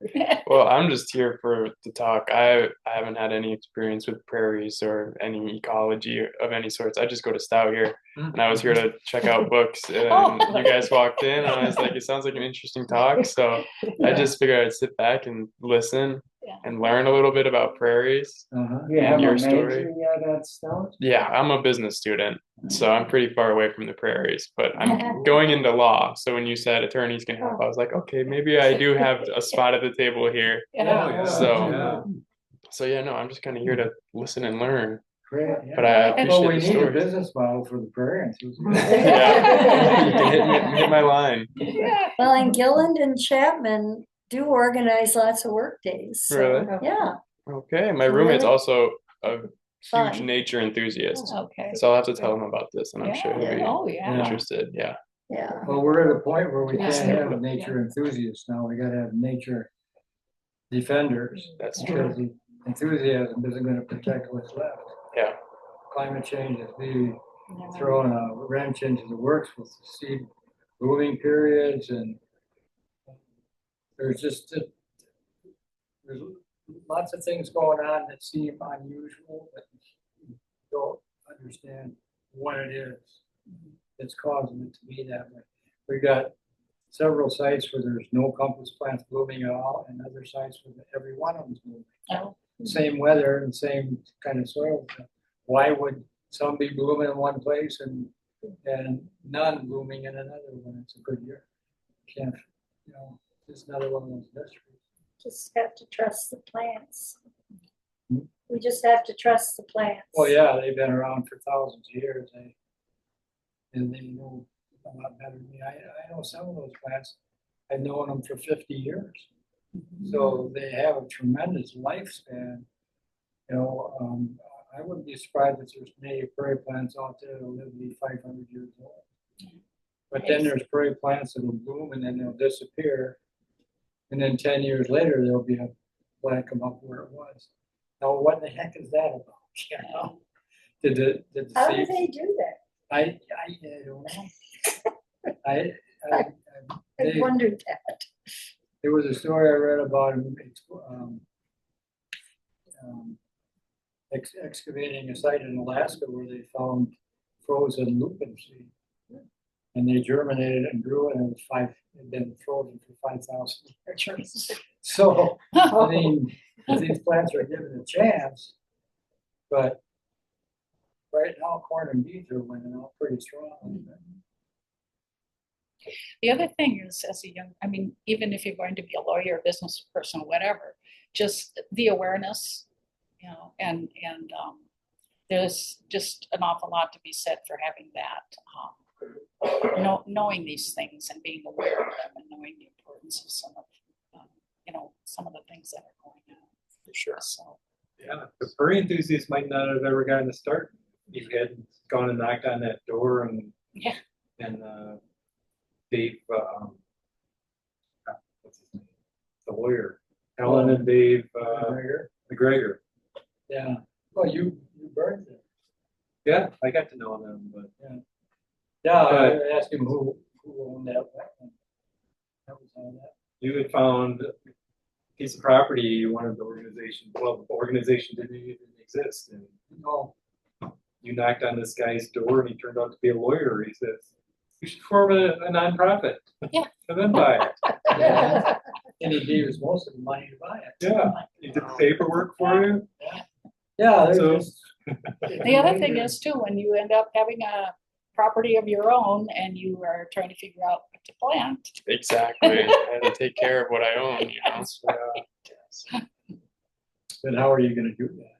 Well, I'm just here for the talk. I haven't had any experience with prairies or any ecology of any sorts. I just go to Stout here, and I was here to check out books. And you guys walked in, and I was like, it sounds like an interesting talk. So I just figured I'd sit back and listen and learn a little bit about prairies. You have Your a story. major yet at Stout? Yeah, I'm a business student, so I'm pretty far away from the prairies, but I'm going into law. So when you said attorneys can help, I was like, okay, maybe I do have a spot at the table here. Yeah. So yeah, no, I'm just kind of here to listen and learn. Great. Yeah. But I Well, appreciate we the need a stories. business model for the Prairie. Yeah, you can hit my line. Well, and Gilland and Chapman do organize lots of work days. So, Really? yeah, Okay, my roommate's Really? also a huge Fun. nature enthusiast, Okay. so I'll have to tell him about this, and I'm sure he'll be Oh, yeah. interested. Yeah. yeah. Well, we're at a point where we Yeah. can't have nature enthusiasts now. We gotta have nature defenders. That's true. Because the enthusiasm isn't gonna protect what's left. Yeah. Climate change is being throwing a wrench into the works with seed blooming periods, and there's just, there's lots of things going on that seem unusual, but you don't understand what it is that's causing it to be that way. We've got several sites where there's no compass plants blooming at all, and other sites where every one of them's blooming. Oh. Same weather and same kind of soil. Why would some be blooming in one place and none blooming in another when it's a good year? Can't, just another one of those mysteries. Just have to trust the plants. Hmm? We just have to trust the plants. Well, yeah, they've been around for thousands of years. And they know a lot better than me. I know some of those plants. I've known them for 50 years. So they have a tremendous lifespan. I wouldn't be surprised if there's native prairie plants out there that live to be 500 years old. But then there's prairie plants that will bloom and then they'll disappear. And then 10 years later, there'll be a plant come up where it was. Now, what the heck is that about? Did the How do seeds- they do that? I don't know. I They- wondered that. There was a story I read about excavating a site in Alaska where they found frozen lupin seed. And they germinated it and grew it, and it had been frozen for 5,000 years. So, I mean, these plants are given a chance, but right now corn and beef are winning out pretty strong. The other thing is, even if you're going to be a lawyer, business person, whatever, just the awareness, and there's just an awful lot to be said for having that, knowing these things and being aware of them and knowing the importance of some of, some of the things that are going on. For sure. So, Yeah, the Prairie Enthusiast might not have ever gotten a start. You had gone and knocked on that door and Dave, what's his name? The lawyer, Ellen and Dave McGregor. Yeah. Well, you burned it. Yeah, I got to know them, but Yeah, I asked him who owned that. That was all that. you had found a piece of property you wanted the organization. Well, the organization didn't even exist, and you knocked on this guy's door, and he turned out to be a lawyer. He says, "You should form a nonprofit, and then buy it." Yeah. And he gave us most of the money to buy it. Yeah, he did the paperwork for you. Yeah, there's So- just. the other thing is too, when you end up having a property of your own and you are trying to figure out what to plant. Exactly. I had to take care of what I own, But how are you gonna do that?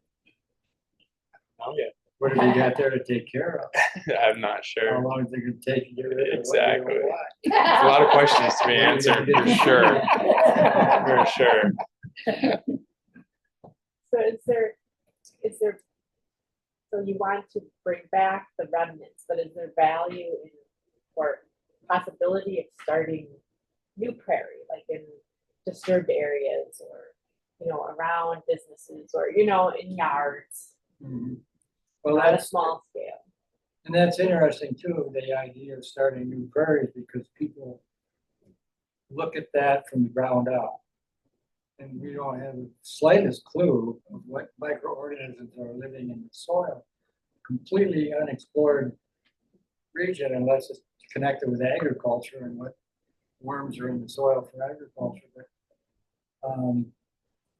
Oh yeah. What have you got there to take care of? I'm not How sure. long is it gonna take to get rid of it? Exactly. What? There's a lot of questions to be answered, for sure. For sure. So is there So you want to bring back the remnants, but is there value in or possibility of starting new prairie, like in disturbed areas or, you know, around businesses or, you know, in yards, Well, on a that's, small scale? and that's interesting too, the idea of starting new prairies, because people look at that from the ground up. And we don't have the slightest clue of what microorganisms are living in the soil. Completely unexplored region unless it's connected with agriculture and what worms are in the soil for agriculture. But,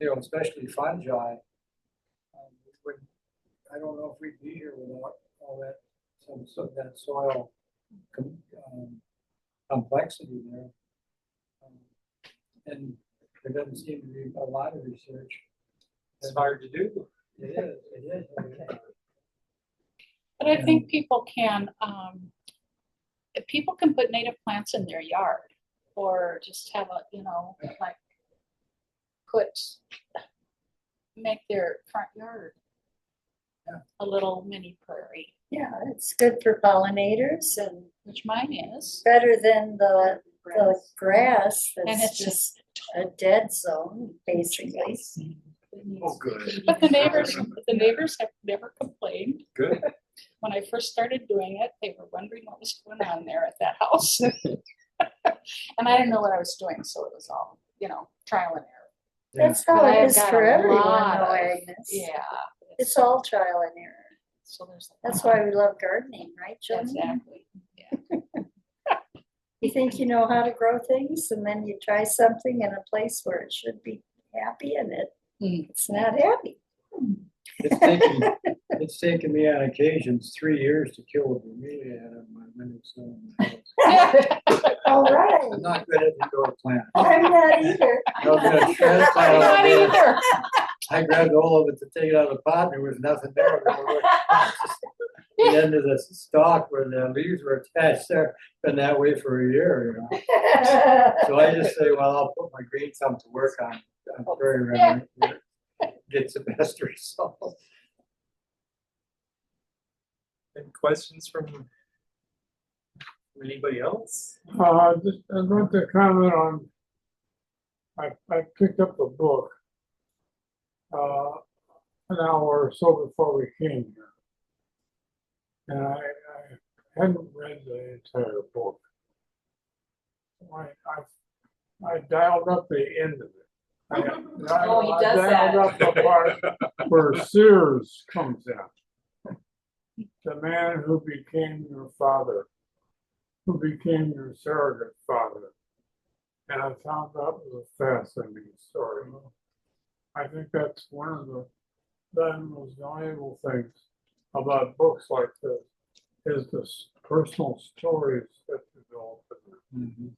you know, especially fungi. I don't know if we'd be here without all that, that soil complexity there. And there doesn't seem to be a lot of research. It's hard to do. It is, it is. But I think people can put native plants in their yard, or just have a, you know, like make their front yard a little mini prairie, Yeah, it's good for pollinators and which mine is. better than the grass And that's it's just a dead zone, basically. Oh, good. But the neighbors have never complained. Good. When I first started doing it, they were wondering what was going on there at that house. And I didn't know what I was doing, so it was all, you know, trial and error. That's how But I it have is got for a everyone, lot though, of- Agnes. Yeah. It's all trial and error. So there's That's why we love gardening, right, Jill? exactly. Yeah. You think you know how to grow things, and then you try something in a place where it should be happy, and it's not happy. It's taken me on occasions 3 years to kill a Vermelia out of my windowsill. All right. I'm not good at indoor plants. I'm not either. I was gonna transplant I'm all not of it. either. I grabbed all of it to take it out of the pot, and there was nothing there. The end of the stalk where the leaves were attached there, been that way for a year, you know. So I just say, well, I'll put my green thumb to work on prairie remedy, where it gets the best results. Any questions from anybody else? Just, I'd like to comment on, I picked up a book, an hour or so before we came here. And I hadn't read the entire book. I dialed up the end of it. Oh, he I does dialed up the part where Sears comes in. The man who became your father, who became your surrogate father. And I found that was a fascinating story. I think that's one of the most valuable things about books like this, is the personal stories that develop in them.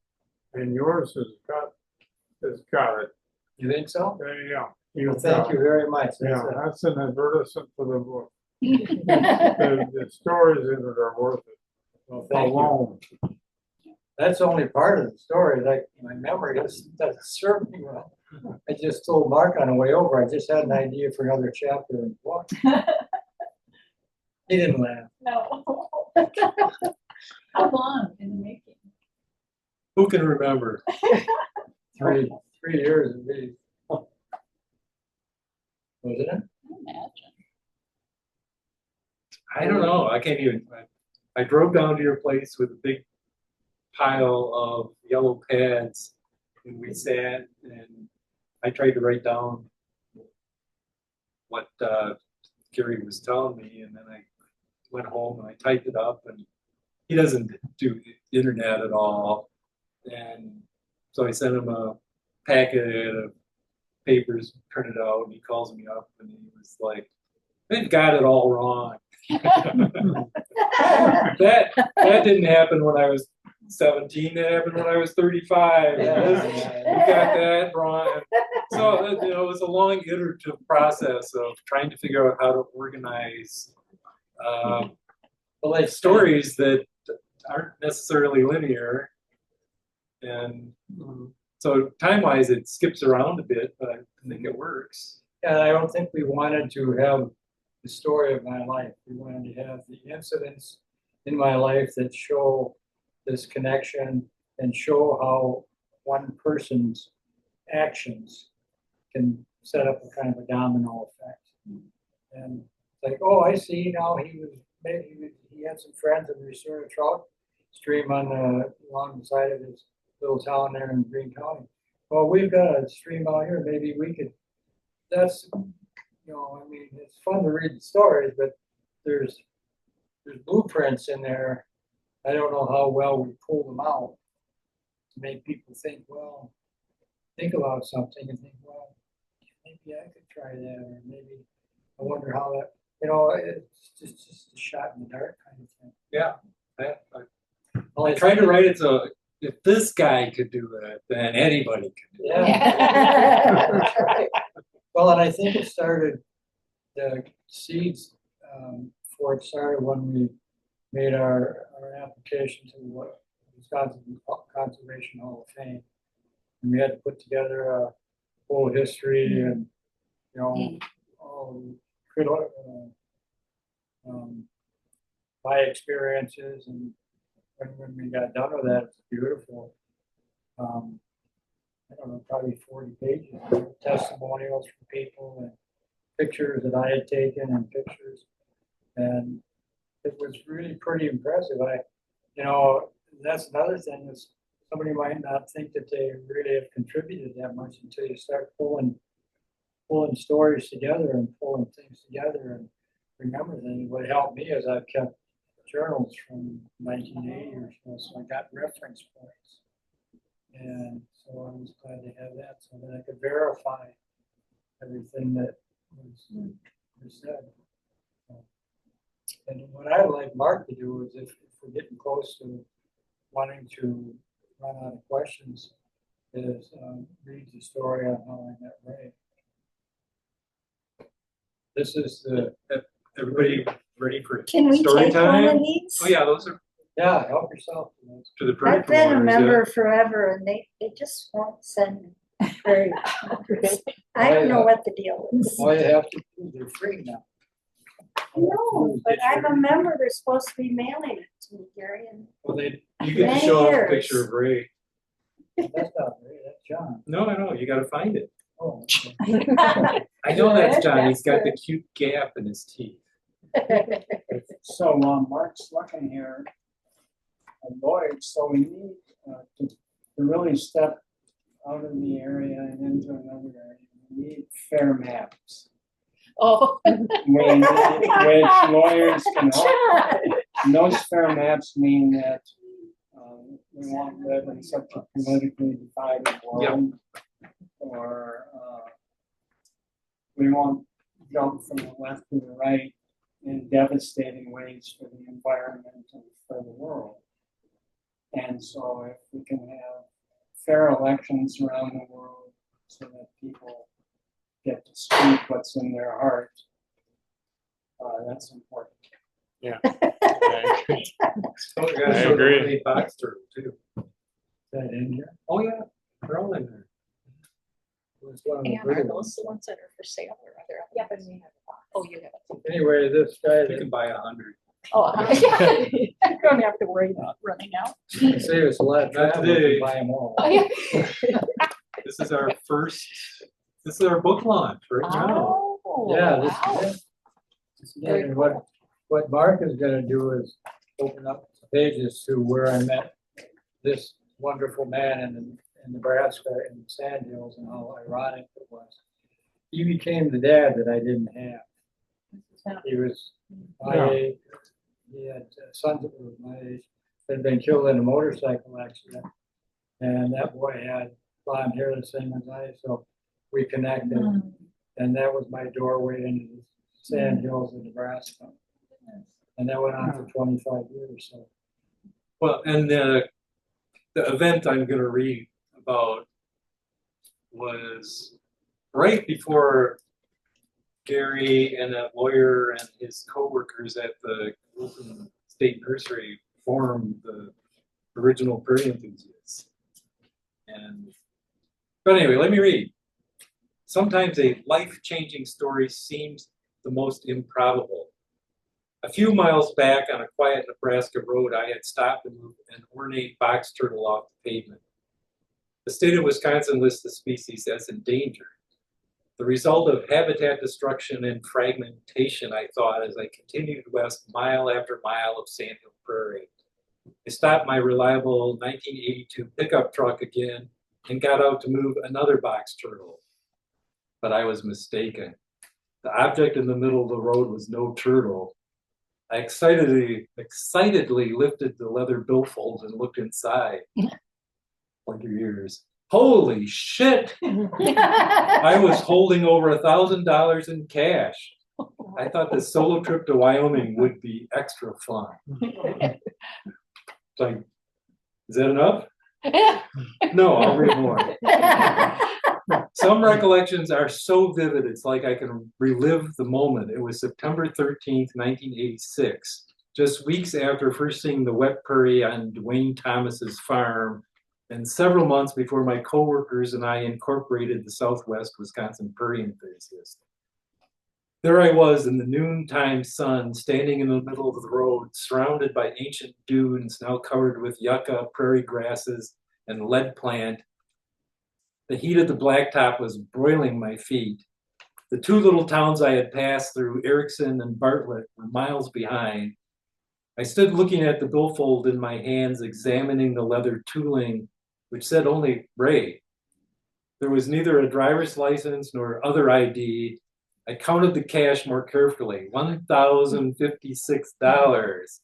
And yours has got it. You think so? Yeah. Well, thank you very much. Yeah, that's an advertisement for the book. The stories in it are worth it Well, thank you. alone. That's only part of the story. Like, my memory doesn't serve me well. I just told Mark on the way over, I just had an idea for another chapter in the book. He didn't laugh. No. How long in the making? Who can remember? 3 years at least. Wasn't it? Imagine. I don't know. I can't even. I drove down to your place with a big pile of yellow pads, and we sat, and I tried to write down what Gary was telling me, and then I went home and I typed it up, and he doesn't do the internet at all, and so I sent him a packet of papers printed out, and he calls me up, and he was like, "They've got it all wrong." that didn't happen when I was 17. That happened when I was 35. Yeah. You got that wrong. So it was a long iterative process of trying to figure out how to organize Well, stories that aren't necessarily linear, and so time-wise it skips around a bit, but I think it works. And I don't think we wanted to have the story of my life. We wanted to have the incidents in my life that show this connection and show how one person's actions can set up a kind of a domino effect. And it's like, oh, I see now he had some friends in the Reserve Trout stream along the side of his little town there in Green County. Well, we've got a stream out here. Maybe we could. That's, I mean, it's fun to read the stories, but there's blueprints in there. I don't know how well we pull them out to make people think about something and think, well, maybe I could try that, or maybe I wonder how that. It's just a shot in the dark kind of thing. Yeah. I tried to write it so if this guy could do it, then anybody could do it. Yeah. Well, and I think it started, the seeds for it started when we made our application to the Wisconsin Conservation Hall of Fame. And we had to put together a whole history and, my experiences, and when we got done with that, it's beautiful. I don't know, probably 40 pages of testimonials from people and pictures that I had taken and pictures, and it was really pretty impressive. That's another thing is somebody might not think that they really have contributed that much until you start pulling stories together and pulling things together and remember things. What helped me is I've kept journals from 1980 or so I got reference points. And so I was glad to have that so that I could verify everything that was said. And what I would like Mark to do is if we're getting close to wanting to run out of questions, is read the story on how I met Ray. This is everybody ready for Can we story take time? one of these? Oh yeah, those are Yeah, help yourself. to the Prairie I've been a promoters, member forever and they just won't send me very. I don't know what the deal is. All you have to do, they're free now. No, but I'm a member, they're supposed to be mailing it to me, Gary, and Well, You get to Many show off a years. picture of Ray. that's not Ray, that's John. No, I know. You got to find it. Oh, okay. I know that's Good, John. He's that's got the cute gap in his teeth. So Mark's looking here at Lloyd, so we need to really step out of the area and into another area. We need fair maps. Oh. Which lawyers can help. And those fair maps mean that we won't live in such a politically divided world, or we won't jump from the left to the right in devastating ways for the environment and for the world. And so if we can have fair elections around the world so that people get to speak what's in their heart, that's important. Yeah. I agree. Oh, I agree. Ray Fox turtle too. Is that in here? Oh yeah, they're all in there. It was one of the And pretty are ones. those the ones that are for sale or are there? Yeah, but we have a box. Oh, you have it. Anyway, this guy You that can buy 100. Oh, you don't have to worry about running out. saved us a lot of Not travel today. to buy them all. Oh, yeah. This is our this is our book launch right now. Oh, Yeah, wow. this is it. Very And what Mark is gonna do is open up pages to where I met this wonderful man in Nebraska in the Sand Hills and how ironic it was. He became the dad that I didn't have. He was my age. He had sons that were my age that had been killed in a motorcycle accident. And that boy had blonde hair the same as I, so we connected. And that was my doorway into the Sand Hills of Nebraska. And that went on for 25 years. So Well, and the event I'm going to read about was right before Gary and that lawyer and his coworkers at the Wilson State Nursery formed the original Prairie Enthusiasts. But anyway, let me read. Sometimes a life-changing story seems the most improbable. A few miles back on a quiet Nebraska road, I had stopped to move an ornate box turtle off the pavement. The state of Wisconsin lists the species as endangered. The result of habitat destruction and fragmentation, I thought, as I continued west mile after mile of sandhill prairie. I stopped my reliable 1982 pickup truck again and got out to move another box turtle. But I was mistaken. The object in the middle of the road was no turtle. I excitedly lifted the leather billfold and looked inside. Like your ears. Holy shit! I was holding over $1,000 in cash. I thought the solo trip to Wyoming would be extra fun. Like, is that enough? No, I'll read more. Some recollections are so vivid, it's like I can relive the moment. It was September 13th, 1986, just weeks after first seeing the wet prairie on Dwayne Thomas's farm, and several months before my coworkers and I incorporated the Southwest Wisconsin Prairie Enthusiast. There I was in the noontime sun, standing in the middle of the road, surrounded by ancient dunes now covered with yucca, prairie grasses, and lead plant. The heat of the blacktop was broiling my feet. The two little towns I had passed through, Erickson and Bartlett, were miles behind. I stood looking at the billfold in my hands, examining the leather tooling, which said only Ray. There was neither a driver's license nor other ID. I counted the cash more carefully, $1,056.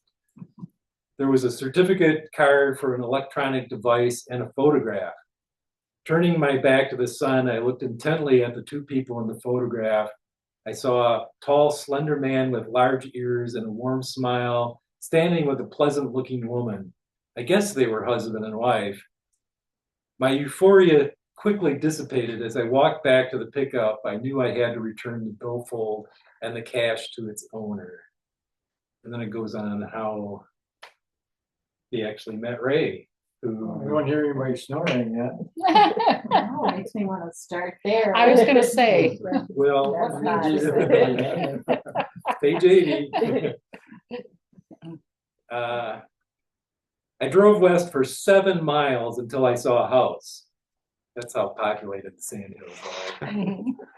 There was a certificate card for an electronic device and a photograph. Turning my back to the sun, I looked intently at the two people in the photograph. I saw a tall, slender man with large ears and a warm smile, standing with a pleasant-looking woman. I guess they were husband and wife. My euphoria quickly dissipated as I walked back to the pickup. I knew I had to return the billfold and the cash to its owner. And then it goes on how he actually met Ray, who... I don't hear anybody snoring yet. Oh, it makes me want to start there. I was gonna say. Well, That's not- page 80. I drove west for 7 miles until I saw a house. That's how populated the sand hills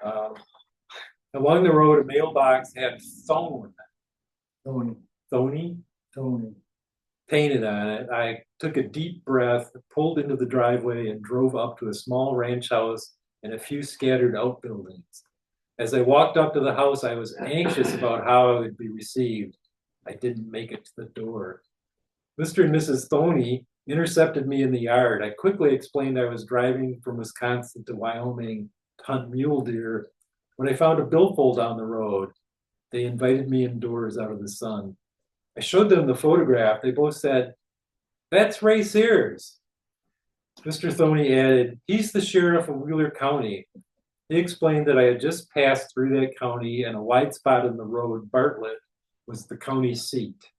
are. Along the road, a mailbox had Tony painted on it. I took a deep breath, pulled into the driveway, and drove up to a small ranch house and a few scattered outbuildings. As I walked up to the house, I was anxious about how I would be received. I didn't make it to the door. Mr. and Mrs. Thoney intercepted me in the yard. I quickly explained I was driving from Wisconsin to Wyoming to hunt mule deer when I found a billfold on the road. They invited me indoors out of the sun. I showed them the photograph. They both said, "That's Ray Sears." Mr. Thoney added, "He's the sheriff of Wheeler County." He explained that I had just passed through that county and a wide spot in the road, Bartlett, was the county seat.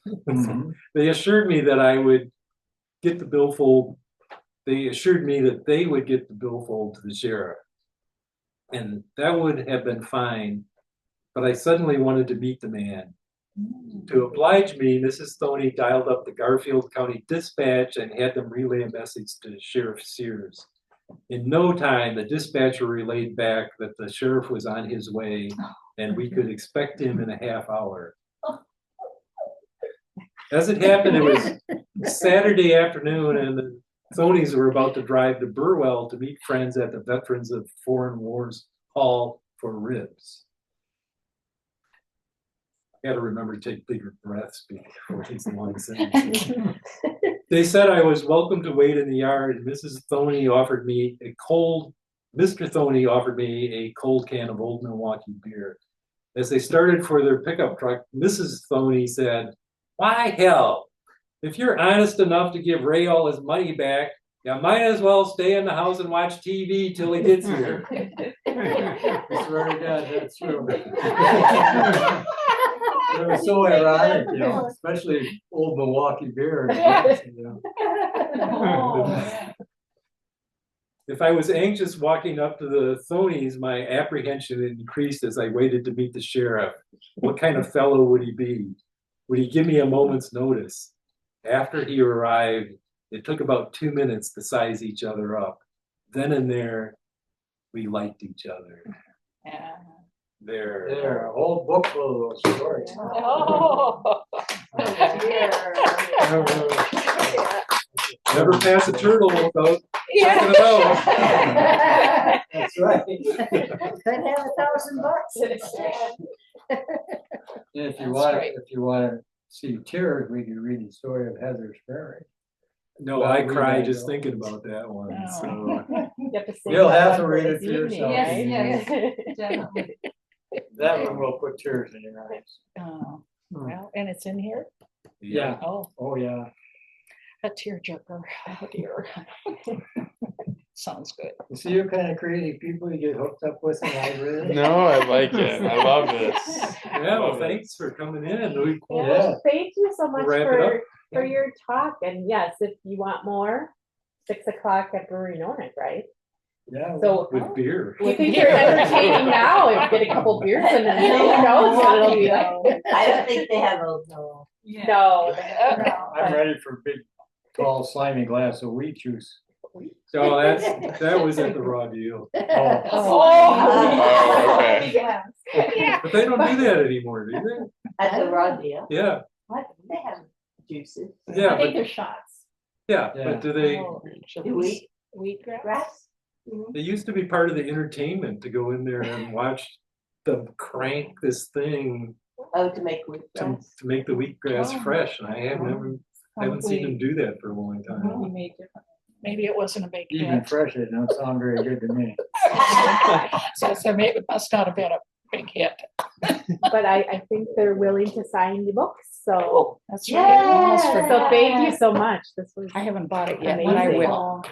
Mm-hmm. They assured me that I would get the billfold. They assured me that they would get the billfold to the sheriff. And that would have been fine, but I suddenly wanted to meet the man. To oblige me, Mrs. Thoney dialed up the Garfield County Dispatch and had them relay a message to Sheriff Sears. In no time, the dispatcher relayed back that the sheriff was on his way and we could expect him in a half hour. As it happened, it was Saturday afternoon and the Thoneys were about to drive to Burwell to meet friends at the Veterans of Foreign Wars Hall for ribs. I gotta remember to take bigger breaths before these long sentences. They said I was welcome to wait in the yard, and Mr. Thoney offered me a cold can of Old Milwaukee beer. As they started for their pickup truck, Mrs. Thoney said, "Why hell, if you're honest enough to give Ray all his money back, you might as well stay in the house and watch TV till he gets here." I swear to God, that's true. It was so ironic, you know, especially Old Milwaukee beer. You know. if I was anxious walking up to the Thonies, my apprehension increased as I waited to meet the sheriff. What kind of fellow would he be? Would he give me a moment's notice? After he arrived, it took about 2 minutes to size each other up. Then and there, we liked each other. Yeah. There, a whole book full of those stories. Oh. Never pass a turtle without Yeah. checking it out. That's right. Could have $1,000 If you That's want, great. if you want to see tears, we could read the story of Heather's Prairie. No, Well, I we cried gotta just go. thinking about that one. Oh. So You have to save You'll that have one to for read this it for evening, yourself. right? Yes, definitely. That one will put tears in your eyes. Oh, well, and it's in here? Yeah. Oh, Oh, yeah. a tearjerker. Oh dear. Sounds good. You see what kind of crazy people you get hooked up with in libraries? No, I like it. I love this. yeah, well, Love it. thanks for coming in. We, Yeah, thank you so much Wrap it up. for your talk. And yes, if you want more, 6 o'clock at Brewery Nonic, right? Yeah. So with beer. you think you're entertaining now and get a couple beers and then who knows what it'll be like. I don't think they have those, no. Yeah. No. I'm ready for a big, tall, slimy glass of wheat juice. So that was at the Raw Deal. Oh, Oh, okay. Yeah. But they don't do that anymore, do they? At the raw deal. Yeah, What? They have juices. yeah, I think but, they're shots. yeah, Yeah. but do they, Oh, Do we? Wheatgrass? Grass? they used to be part of the entertainment to go in there and watch them crank this thing Oh, to make wheat to, grass. to make the wheatgrass Oh. fresh, and I haven't seen them do that for a long time. We made different. Maybe it wasn't a big even hit. fresh, it don't sound very good to me. So maybe it must not have been a big hit. But I think they're willing to sign the books. So, That's right. Almost Yeah. forgot. so thank you so much. This was I haven't bought it yet, but I Amazing. will.